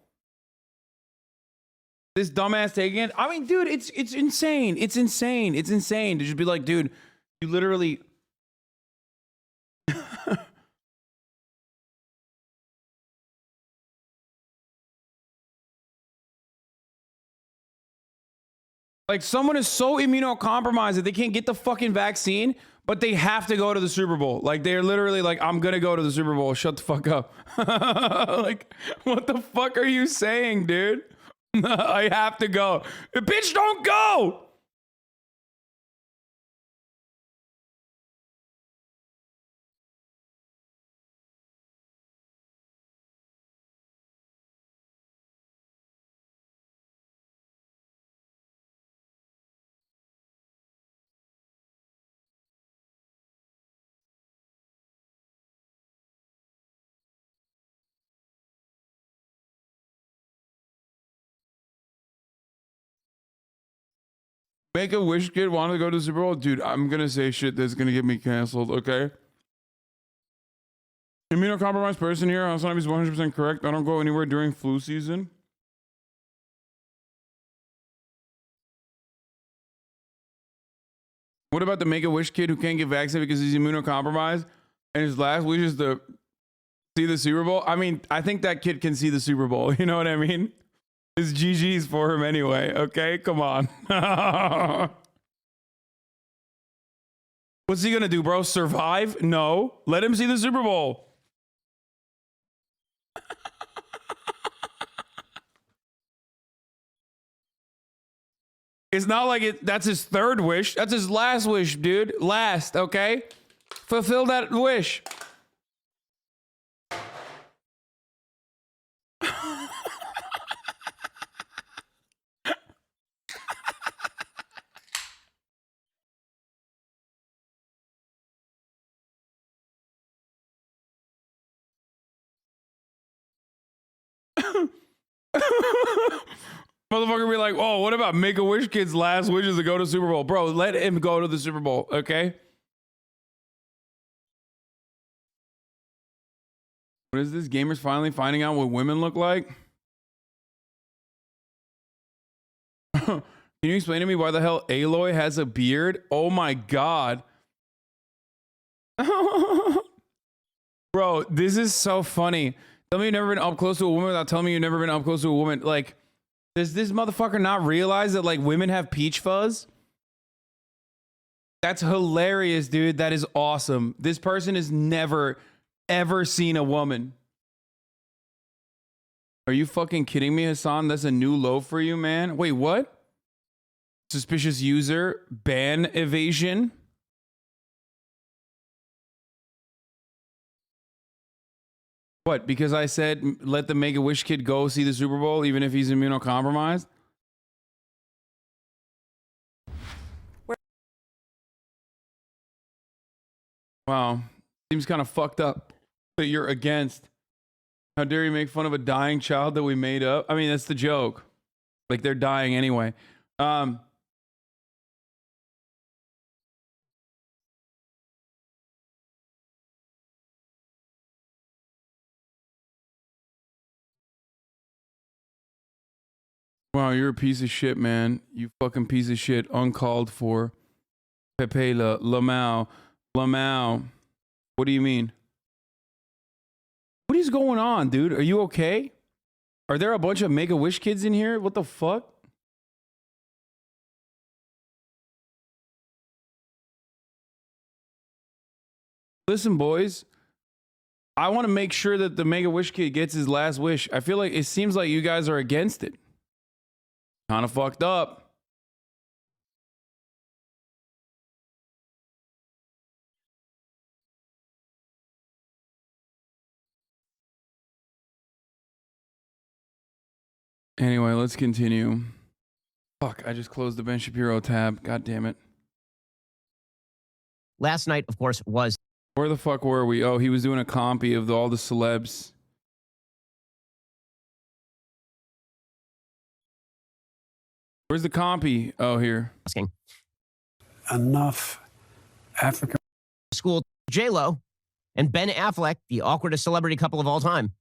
This dumbass taking it. I mean, dude, it's insane. It's insane. It's insane to just be like, dude, you literally... Like someone is so immunocompromised that they can't get the fucking vaccine, but they have to go to the Super Bowl. Like they're literally like, I'm gonna go to the Super Bowl. Shut the fuck up. Like, what the fuck are you saying, dude? I have to go. Bitch, don't go. Make-A-Wish kid wanted to go to the Super Bowl? Dude, I'm going to say shit that's going to get me canceled, okay? Immunocompromised person here. HasanAbi is 100% correct. I don't go anywhere during flu season. What about the Make-A-Wish kid who can't get vaccinated because he's immunocompromised and his last wish is to see the Super Bowl? I mean, I think that kid can see the Super Bowl. You know what I mean? It's GG's for him anyway. Okay, come on. What's he gonna do, bro? Survive? No. Let him see the Super Bowl. It's not like that's his third wish. That's his last wish, dude. Last, okay? Fulfill that wish. Motherfucker be like, oh, what about Make-A-Wish kid's last wish is to go to Super Bowl? Bro, let him go to the Super Bowl, okay? What is this? Gamers finally finding out what women look like? Can you explain to me why the hell Aloy has a beard? Oh my God. Bro, this is so funny. Tell me you've never been up close to a woman without telling me you've never been up close to a woman. Like, does this motherfucker not realize that, like, women have peach fuzz? That's hilarious, dude. That is awesome. This person has never, ever seen a woman. Are you fucking kidding me, Hasan? That's a new low for you, man. Wait, what? Suspicious user, ban evasion. What? Because I said let the Make-A-Wish kid go see the Super Bowl even if he's immunocompromised? Wow. Seems kind of fucked up that you're against. How dare you make fun of a dying child that we made up? I mean, that's the joke. Like, they're dying anyway. Wow, you're a piece of shit, man. You fucking piece of shit. Uncalled for. Pepe Lamau. What do you mean? What is going on, dude? Are you okay? Are there a bunch of Make-A-Wish kids in here? What the fuck? Listen, boys. I want to make sure that the Make-A-Wish kid gets his last wish. I feel like it seems like you guys are against it. Kind of fucked up. Anyway, let's continue. Fuck, I just closed the Ben Shapiro tab. God damn it. Last night, of course, was... Where the fuck were we? Oh, he was doing a compy of all the celebs. Where's the compy? Oh, here. Asking. Enough African... School, J-Lo and Ben Affleck, the awkwardest celebrity couple of all time.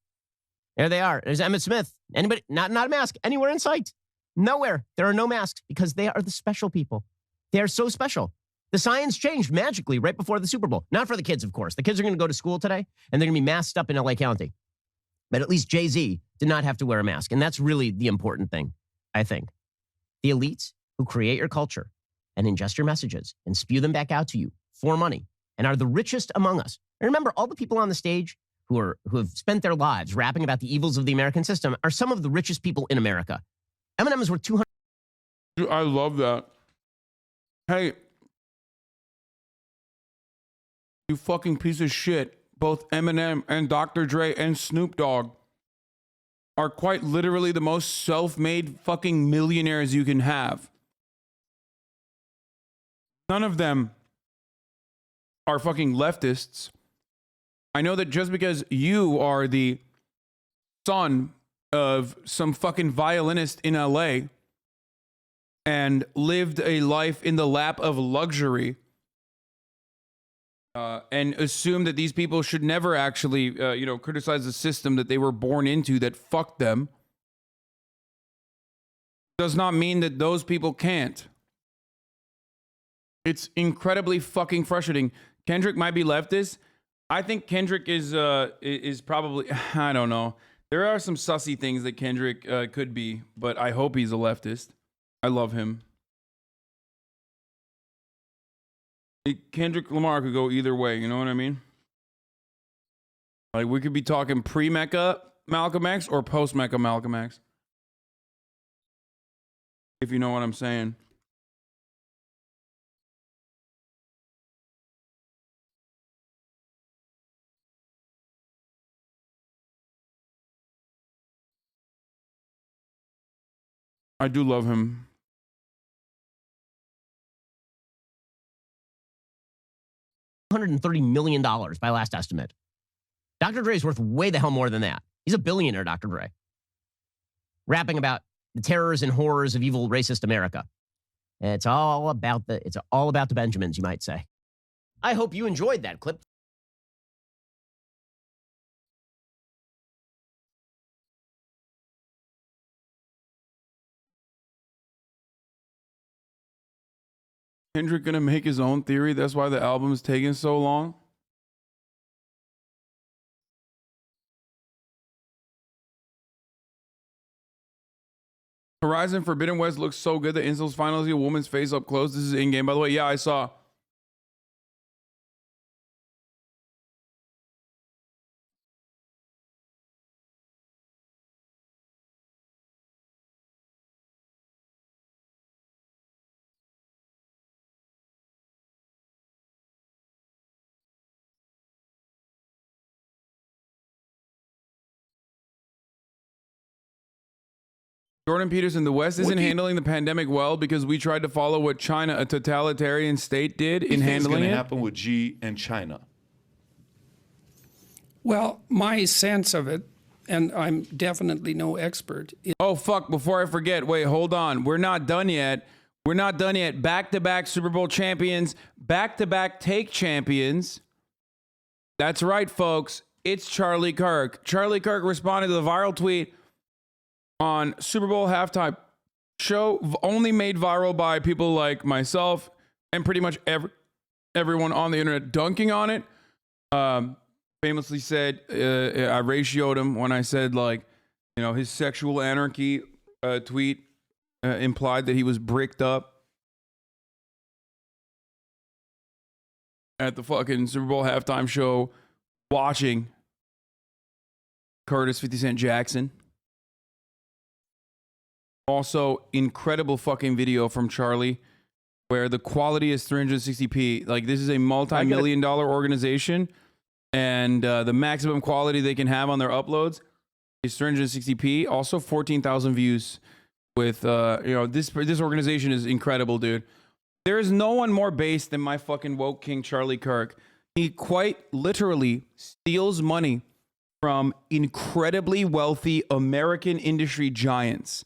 There they are. There's Emmett Smith. Anybody? Not a mask anywhere in sight. Nowhere. There are no masks because they are the special people. They are so special. The science changed magically right before the Super Bowl. Not for the kids, of course. The kids are going to go to school today, and they're going to be masked up in LA County. But at least Jay-Z did not have to wear a mask, and that's really the important thing, I think. The elites who create your culture and ingest your messages and spew them back out to you for money and are the richest among us. And remember, all the people on the stage who have spent their lives rapping about the evils of the American system are some of the richest people in America. Eminem is worth 200. Dude, I love that. Hey, you fucking piece of shit. Both Eminem and Dr. Dre and Snoop Dogg are quite literally the most self-made fucking millionaires you can have. None of them are fucking leftists. I know that just because you are the son of some fucking violinist in LA and lived a life in the lap of luxury, and assumed that these people should never actually, criticize the system that they were born into that fucked them, does not mean that those people can't. It's incredibly fucking frustrating. Kendrick might be leftist. I think Kendrick is probably, I don't know. There are some sussy things that Kendrick could be, but I hope he's a leftist. I love him. Kendrick Lamar could go either way, you know what I mean? Like, we could be talking pre-Mecca Malcolm X or post-Mecca Malcolm X. If you know what I'm saying. I do love him. $130 million by last estimate. Dr. Dre is worth way the hell more than that. He's a billionaire, Dr. Dre. Rapping about the terrors and horrors of evil, racist America. It's all about the Benjamins, you might say. I hope you enjoyed that clip. Kendrick gonna make his own theory? That's why the album is taking so long? Horizon Forbidden West looks so good that Insel's finally a woman's face up close. This is in-game, by the way. Yeah, I saw. Jordan Peterson, the West isn't handling the pandemic well because we tried to follow what China, a totalitarian state, did in handling it. What's going to happen with Xi and China? Well, my sense of it, and I'm definitely no expert. Oh, fuck. Before I forget, wait, hold on. We're not done yet. We're not done yet. Back-to-back Super Bowl champions, back-to-back take champions. That's right, folks. It's Charlie Kirk. Charlie Kirk responded to the viral tweet on Super Bowl halftime show, only made viral by people like myself and pretty much everyone on the internet dunking on it. Famously said, I ratioed him when I said, like, his sexual anarchy tweet implied that he was bricked up at the fucking Super Bowl halftime show watching Curtis 50 Cent Jackson. Also, incredible fucking video from Charlie where the quality is 360p. Like, this is a multi-million-dollar organization, and the maximum quality they can have on their uploads is 360p. Also, 14,000 views with, this organization is incredible, dude. There is no one more based than my fucking woke king, Charlie Kirk. He quite literally steals money from incredibly wealthy American industry giants.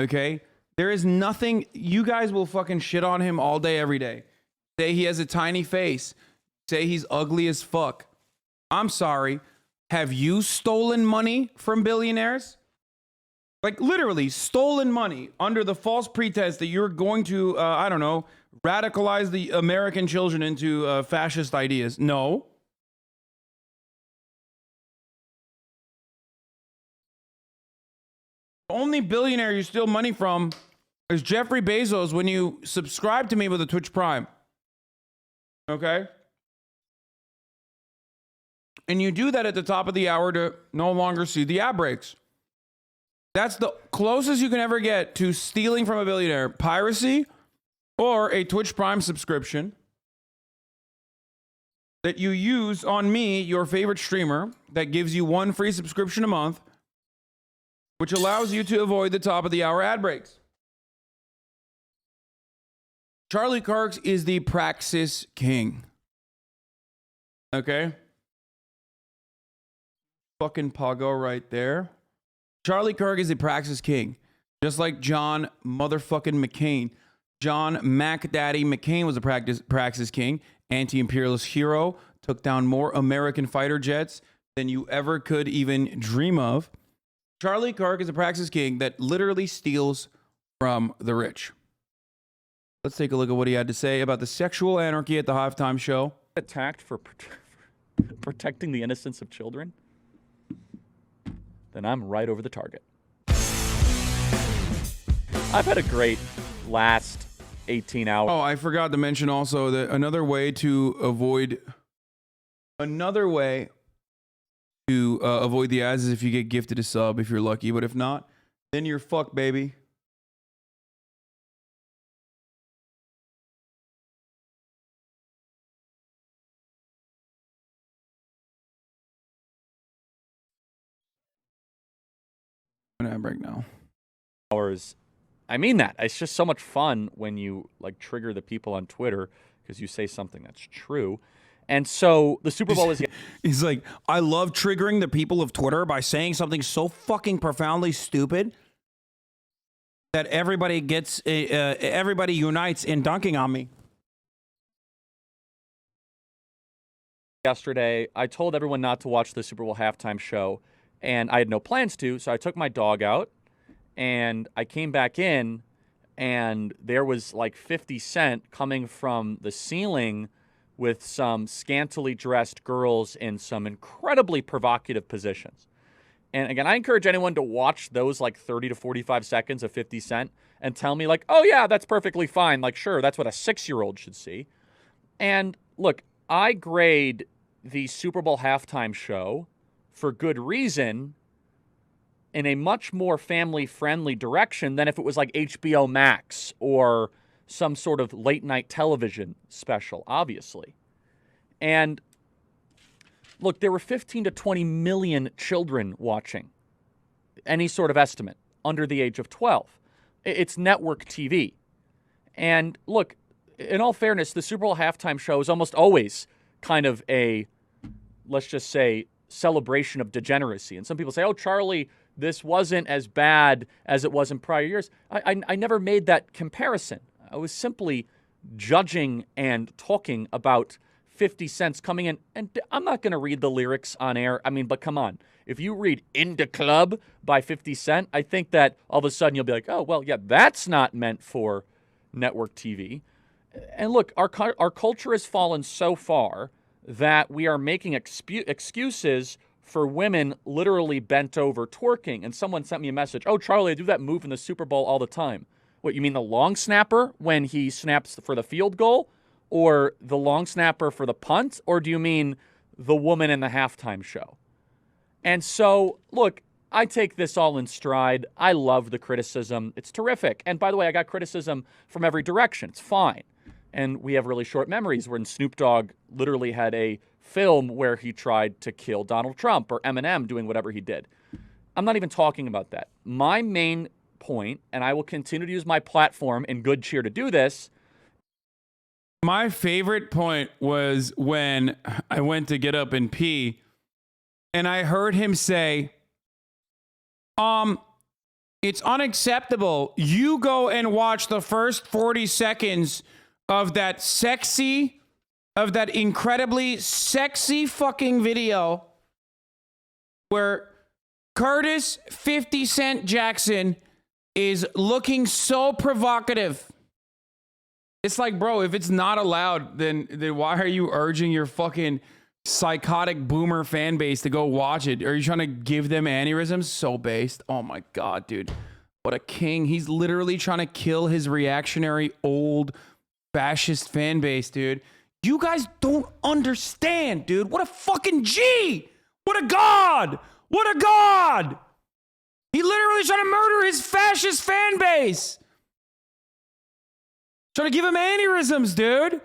Okay? There is nothing. You guys will fucking shit on him all day, every day. Say he has a tiny face. Say he's ugly as fuck. I'm sorry. Have you stolen money from billionaires? Like, literally stolen money under the false pretense that you're going to, radicalize the American children into fascist ideas. No. The only billionaire you steal money from is Jeffrey Bezos when you subscribe to me with a Twitch Prime. Okay? And you do that at the top of the hour to no longer see the ad breaks. That's the closest you can ever get to stealing from a billionaire. Piracy or a Twitch Prime subscription that you use on me, your favorite streamer, that gives you one free subscription a month, which allows you to avoid the top of the hour ad breaks. Charlie Kirk is the praxis king. Okay? Fucking Pago right there. Charlie Kirk is the praxis king. Just like John motherfucking McCain. John Mac Daddy McCain was a Praxis king, anti-imperialist hero, took down more American fighter jets than you ever could even dream of. Charlie Kirk is a Praxis king that literally steals from the rich. Let's take a look at what he had to say about the sexual anarchy at the halftime show. Attacked for protecting the innocence of children, then I'm right over the target. I've had a great last 18 hours. Oh, I forgot to mention also that another way to avoid the ads is if you get gifted a sub if you're lucky, but if not, then you're fucked, baby. I'm gonna break now. I mean that. It's just so much fun when you like trigger the people on Twitter because you say something that's true. And so the Super Bowl is... He's like, I love triggering the people of Twitter by saying something so fucking profoundly stupid that everybody unites in dunking on me. Yesterday, I told everyone not to watch the Super Bowl halftime show, and I had no plans to, so I took my dog out, and I came back in, and there was like 50 Cent coming from the ceiling with some scantily dressed girls in some incredibly provocative positions. And again, I encourage anyone to watch those like 30 to 45 seconds of 50 Cent and tell me like, oh yeah, that's perfectly fine. Like, sure, that's what a 6-year-old should see. And look, I grade the Super Bowl halftime show for good reason in a much more family-friendly direction than if it was like HBOMAX or some sort of late-night television special, obviously. And look, there were 15 to 20 million children watching, any sort of estimate, under the age of 12. It's network TV. And look, in all fairness, the Super Bowl halftime show is almost always kind of a, let's just say, celebration of degeneracy. And some people say, oh, Charlie, this wasn't as bad as it was in prior years. I never made that comparison. I was simply judging and talking about 50 Cents coming in. And I'm not going to read the lyrics on air. I mean, but come on. If you read In the Club by 50 Cent, I think that all of a sudden you'll be like, oh, well, yeah, that's not meant for network TV. And look, our culture has fallen so far that we are making excuses for women literally bent over twerking. And someone sent me a message, oh, Charlie, I do that move in the Super Bowl all the time. What, you mean the long snapper when he snaps for the field goal? Or the long snapper for the punt? Or do you mean the woman in the halftime show? And so, look, I take this all in stride. I love the criticism. It's terrific. And by the way, I got criticism from every direction. It's fine. And we have really short memories when Snoop Dogg literally had a film where he tried to kill Donald Trump or Eminem doing whatever he did. I'm not even talking about that. My main point, and I will continue to use my platform in good cheer to do this. My favorite point was when I went to get up and pee and I heard him say, it's unacceptable. You go and watch the first 40 seconds of that incredibly sexy fucking video where Curtis 50 Cent Jackson is looking so provocative. It's like, bro, if it's not allowed, then why are you urging your fucking psychotic boomer fan base to go watch it? Are you trying to give them aneurysms? So based. Oh my God, dude. What a king. He's literally trying to kill his reactionary old fascist fan base, dude. You guys don't understand, dude. What a fucking G. What a God. What a God. He literally trying to murder his fascist fan base. Trying to give him aneurysms, dude.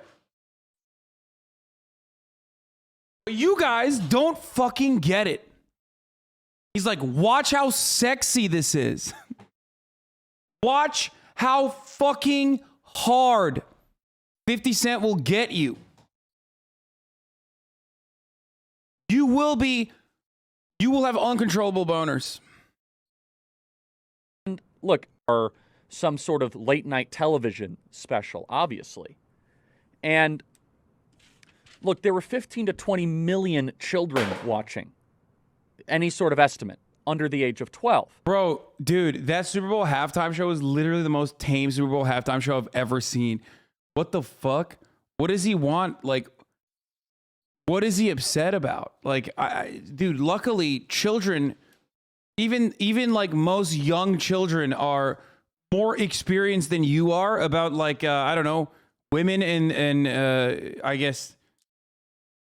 But you guys don't fucking get it. He's like, watch how sexy this is. Watch how fucking hard 50 Cent will get you. You will have uncontrollable boners. And look, or some sort of late night television special, obviously. And look, there were 15 to 20 million children watching, any sort of estimate, under the age of 12. Bro, dude, that Super Bowl halftime show is literally the most tame Super Bowl halftime show I've ever seen. What the fuck? What does he want? Like, what is he upset about? Like, dude, luckily children, even like most young children are more experienced than you are about like, I don't know, women and I guess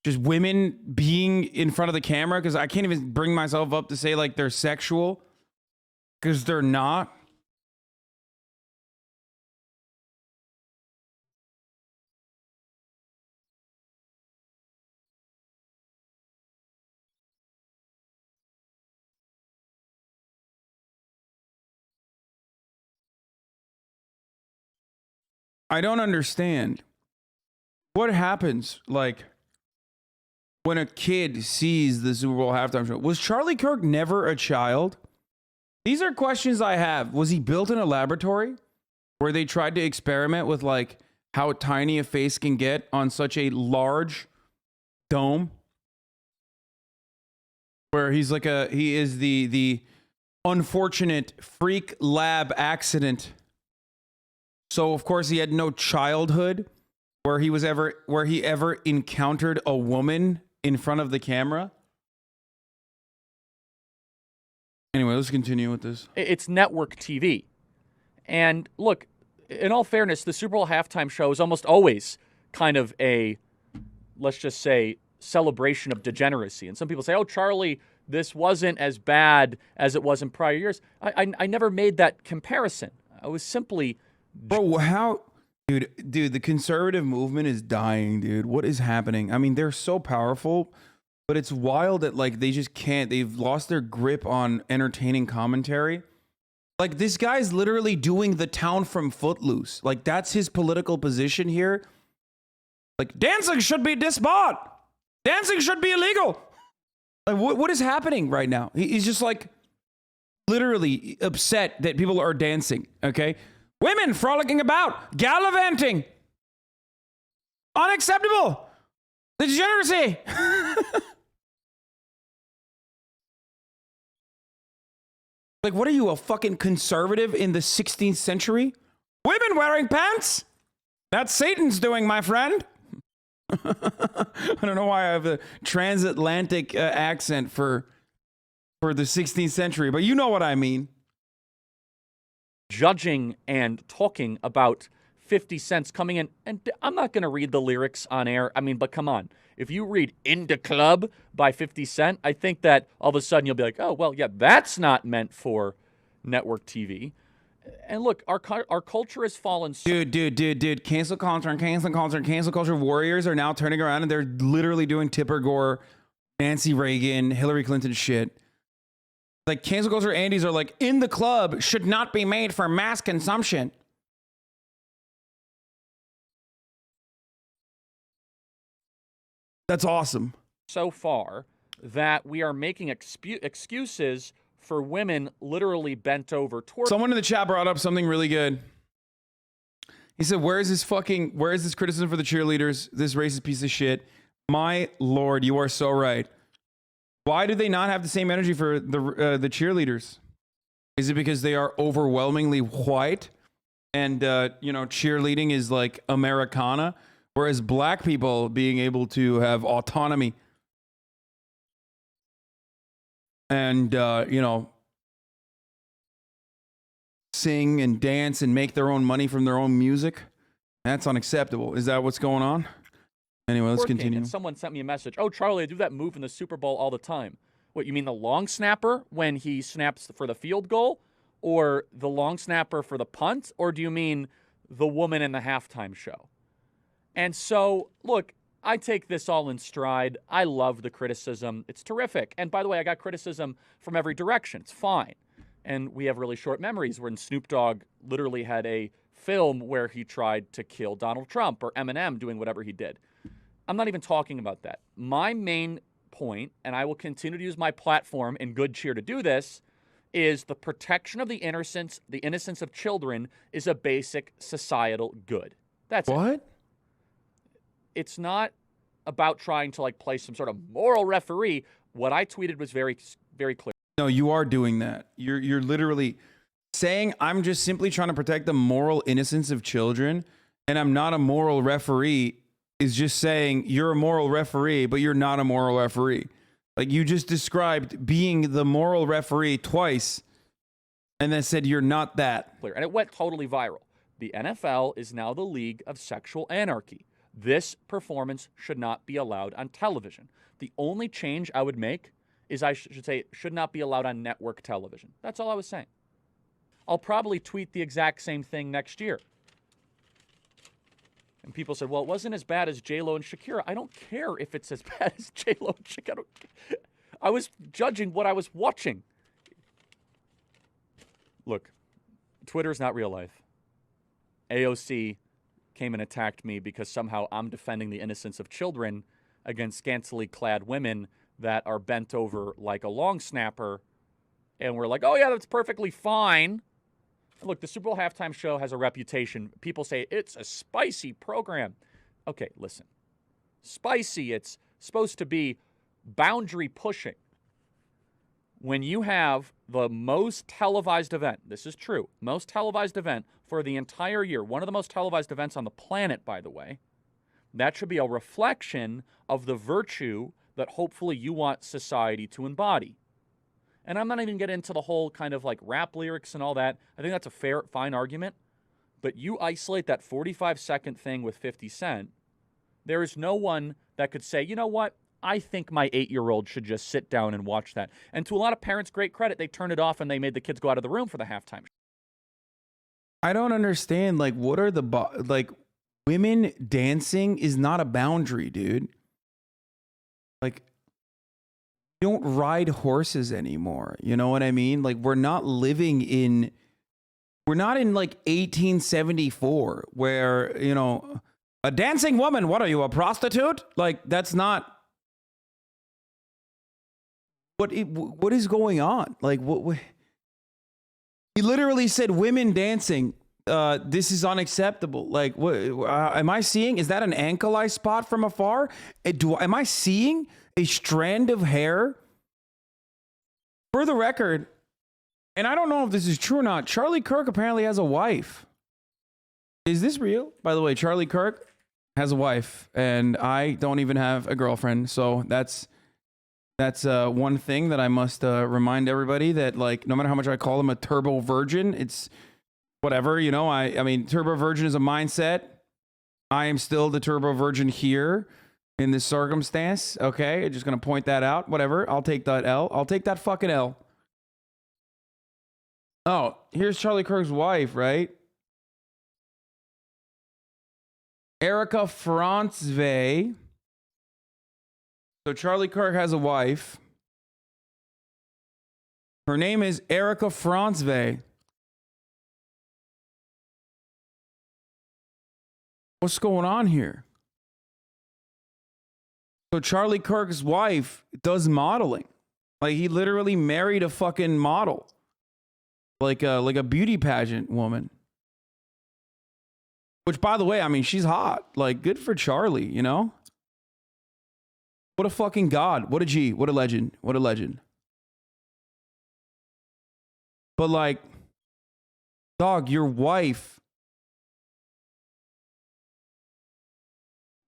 just women being in front of the camera, because I can't even bring myself up to say like they're sexual, because they're not. I don't understand. What happens like when a kid sees the Super Bowl halftime show? Was Charlie Kirk never a child? These are questions I have. Was he built in a laboratory where they tried to experiment with like how tiny a face can get on such a large dome? Where he's like he is the unfortunate freak lab accident. So of course he had no childhood where he ever encountered a woman in front of the camera. Anyway, let's continue with this. It's network TV. And look, in all fairness, the Super Bowl halftime show is almost always kind of a, let's just say, celebration of degeneracy. And some people say, oh, Charlie, this wasn't as bad as it was in prior years. I never made that comparison. I was simply... Bro, how... Dude, the conservative movement is dying, dude. What is happening? I mean, they're so powerful, but it's wild that, like, they just can't... They've lost their grip on entertaining commentary. Like, this guy's literally doing the town from Footloose. Like, that's his political position here. Like, dancing should be disbarred. Dancing should be illegal. Like, what is happening right now? He's just, like, literally upset that people are dancing, okay? Women frolicking about, gallivanting. Unacceptable. Degeneracy. Like, what are you, a fucking conservative in the 16th century? Women wearing pants? That's Satan's doing, my friend. I don't know why I have a transatlantic accent for the 16th century, but you know what I mean. Judging and talking about 50 Cent's coming in, and I'm not going to read the lyrics on air. I mean, but come on. If you read In the Club by 50 Cent, I think that all of a sudden you'll be like, oh, well, yeah, that's not meant for network TV. And look, our culture has fallen. Dude. Cancel culture warriors are now turning around and they're literally doing Tipper Gore, Nancy Reagan, Hillary Clinton shit. Like, cancel culture Andes are like, In the Club should not be made for mass consumption. That's awesome. So far that we are making excuses for women literally bent over towards. Someone in the chat brought up something really good. He said, where is this criticism for the cheerleaders? This racist piece of shit. My Lord, you are so right. Why do they not have the same energy for the cheerleaders? Is it because they are overwhelmingly white and, cheerleading is like Americana, whereas black people being able to have autonomy and, sing and dance and make their own money from their own music? That's unacceptable. Is that what's going on? Anyway, let's continue. And someone sent me a message. Oh, Charlie, I do that move in the Super Bowl all the time. What, you mean the long snapper when he snaps for the field goal? Or the long snapper for the punt? Or do you mean the woman in the halftime show? And so, look, I take this all in stride. I love the criticism. It's terrific. And by the way, I got criticism from every direction. It's fine. And we have really short memories when Snoop Dogg literally had a film where he tried to kill Donald Trump or Eminem doing whatever he did. I'm not even talking about that. My main point, and I will continue to use my platform in good cheer to do this, is the protection of the innocence of children is a basic societal good. That's it. What? It's not about trying to like play some sort of moral referee. What I tweeted was very, very clear. No, you are doing that. You're literally saying I'm just simply trying to protect the moral innocence of children, and I'm not a moral referee. Is just saying you're a moral referee, but you're not a moral referee. Like you just described being the moral referee twice, and then said you're not that. And it went totally viral. The NFL is now the league of sexual anarchy. This performance should not be allowed on television. The only change I would make is I should say it should not be allowed on network television. That's all I was saying. I'll probably tweet the exact same thing next year. And people said, well, it wasn't as bad as J-Lo and Shakira. I don't care if it's as bad as J-Lo and Shakira. I was judging what I was watching. Look, Twitter's not real life. AOC came and attacked me because somehow I'm defending the innocence of children against scantily clad women that are bent over like a long snapper. And we're like, oh, yeah, that's perfectly fine. Look, the Super Bowl halftime show has a reputation. People say it's a spicy program. Okay, listen. Spicy, it's supposed to be boundary pushing. When you have the most televised event, this is true, most televised event for the entire year, one of the most televised events on the planet, by the way, that should be a reflection of the virtue that hopefully you want society to embody. And I'm not even getting into the whole kind of like rap lyrics and all that. I think that's a fine argument. But you isolate that 45-second thing with 50 Cent, there is no one that could say, you know what? I think my 8-year-old should just sit down and watch that. And to a lot of parents' great credit, they turned it off and they made the kids go out of the room for the halftime. I don't understand. Like, what are the like? Women dancing is not a boundary, dude. Like, you don't ride horses anymore. You know what I mean? Like, we're not in like 1874 where, you know, a dancing woman, what are you, a prostitute? Like, that's not what is going on? Like, what he literally said women dancing, this is unacceptable. Like, what am I seeing? Is that an ankle I spot from afar? Am I seeing a strand of hair? For the record, and I don't know if this is true or not, Charlie Kirk apparently has a wife. Is this real? By the way, Charlie Kirk has a wife, and I don't even have a girlfriend. So that's one thing that I must remind everybody that, like, no matter how much I call him a turbo virgin, it's whatever, you know. I mean, turbo virgin is a mindset. I am still the turbo virgin here in this circumstance. Okay, I'm just gonna point that out. Whatever, I'll take that L. I'll take that fucking L. Oh, here's Charlie Kirk's wife, right? Erica Francve. So Charlie Kirk has a wife. Her name is Erica Francve. What's going on here? So Charlie Kirk's wife does modeling. Like, he literally married a fucking model. Like a beauty pageant woman. Which, by the way, I mean, she's hot. Like, good for Charlie, you know? What a fucking god. What a G. What a legend. What a legend. But, like, dog, your wife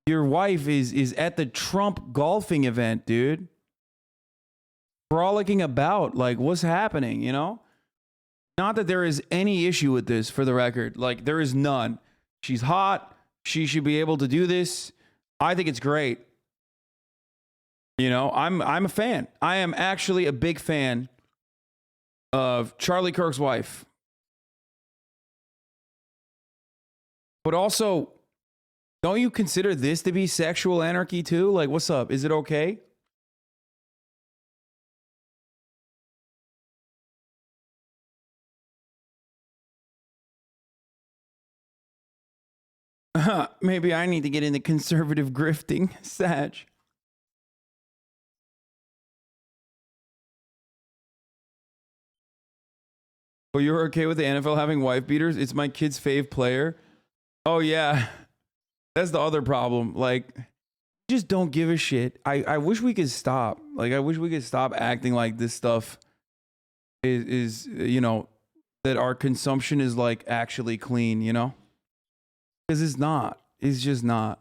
is at the Trump golfing event, dude. Frolicking about. Like, what's happening, you know? Not that there is any issue with this, for the record. Like, there is none. She's hot. She should be able to do this. I think it's great. You know, I'm a fan. I am actually a big fan of Charlie Kirk's wife. But also, don't you consider this to be sexual anarchy too? Like, what's up? Is it okay? Maybe I need to get into conservative grifting, Sag. Oh, you're okay with the NFL having wife beaters? It's my kid's fave player. Oh yeah, that's the other problem. Like, just don't give a shit. I wish we could stop. Like, I wish we could stop acting like this stuff is you know, that our consumption is like actually clean, you know? Because it's not. It's just not.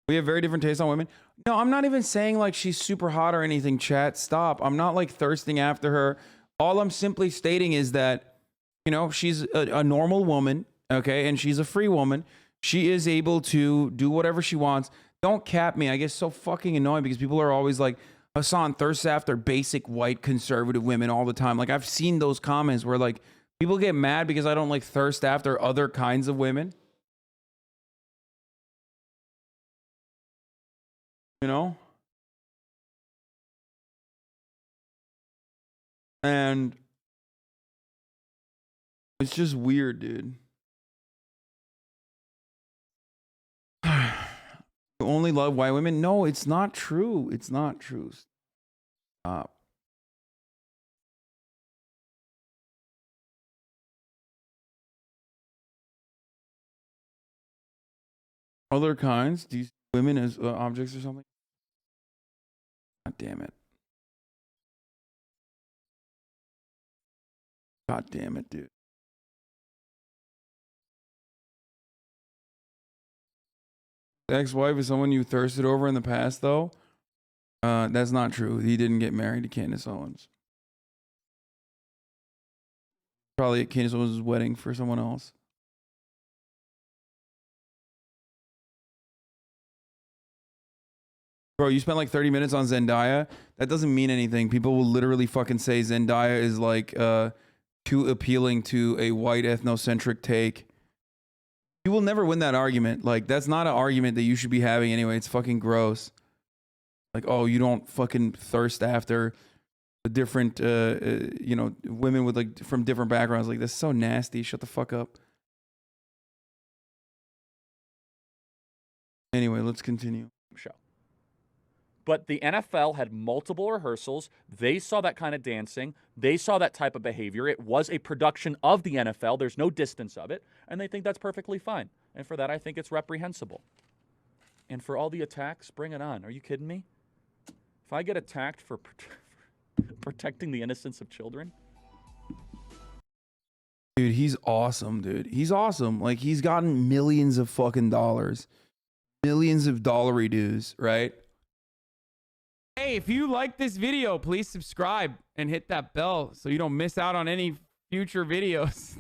We have very different tastes on women. No, I'm not even saying like she's super hot or anything, chat. Stop. I'm not like thirsting after her. All I'm simply stating is that, you know, she's a normal woman, okay? And she's a free woman. She is able to do whatever she wants. Don't cap me. I get so fucking annoying because people are always like, Hasan thirsts after basic white conservative women all the time. Like, I've seen those comments where like people get mad because I don't like thirst after other kinds of women. You know? And it's just weird, dude. You only love white women? No, it's not true. It's not true. Stop. Other kinds? Do you see women as objects or something? God damn it. God damn it, dude. Ex-wife is someone you thirsted over in the past, though. That's not true. He didn't get married to Candace Owens. Probably at Candace Owens' wedding for someone else. Bro, you spent like 30 minutes on Zendaya. That doesn't mean anything. People will literally fucking say Zendaya is like too appealing to a white ethnocentric take. You will never win that argument. Like, that's not an argument that you should be having anyway. It's fucking gross. Like, oh, you don't fucking thirst after the different, you know, women with like from different backgrounds. Like, that's so nasty. Shut the fuck up. Anyway, let's continue. Show. But the NFL had multiple rehearsals. They saw that kind of dancing. They saw that type of behavior. It was a production of the NFL. There's no distance of it. And they think that's perfectly fine. And for that, I think it's reprehensible. And for all the attacks, bring it on. Are you kidding me? If I get attacked for protecting the innocence of children. Dude, he's awesome, dude. He's awesome. Like, he's gotten millions of fucking dollars. Millions of dollary dues, right? Hey, if you like this video, please subscribe and hit that bell so you don't miss out on any future videos.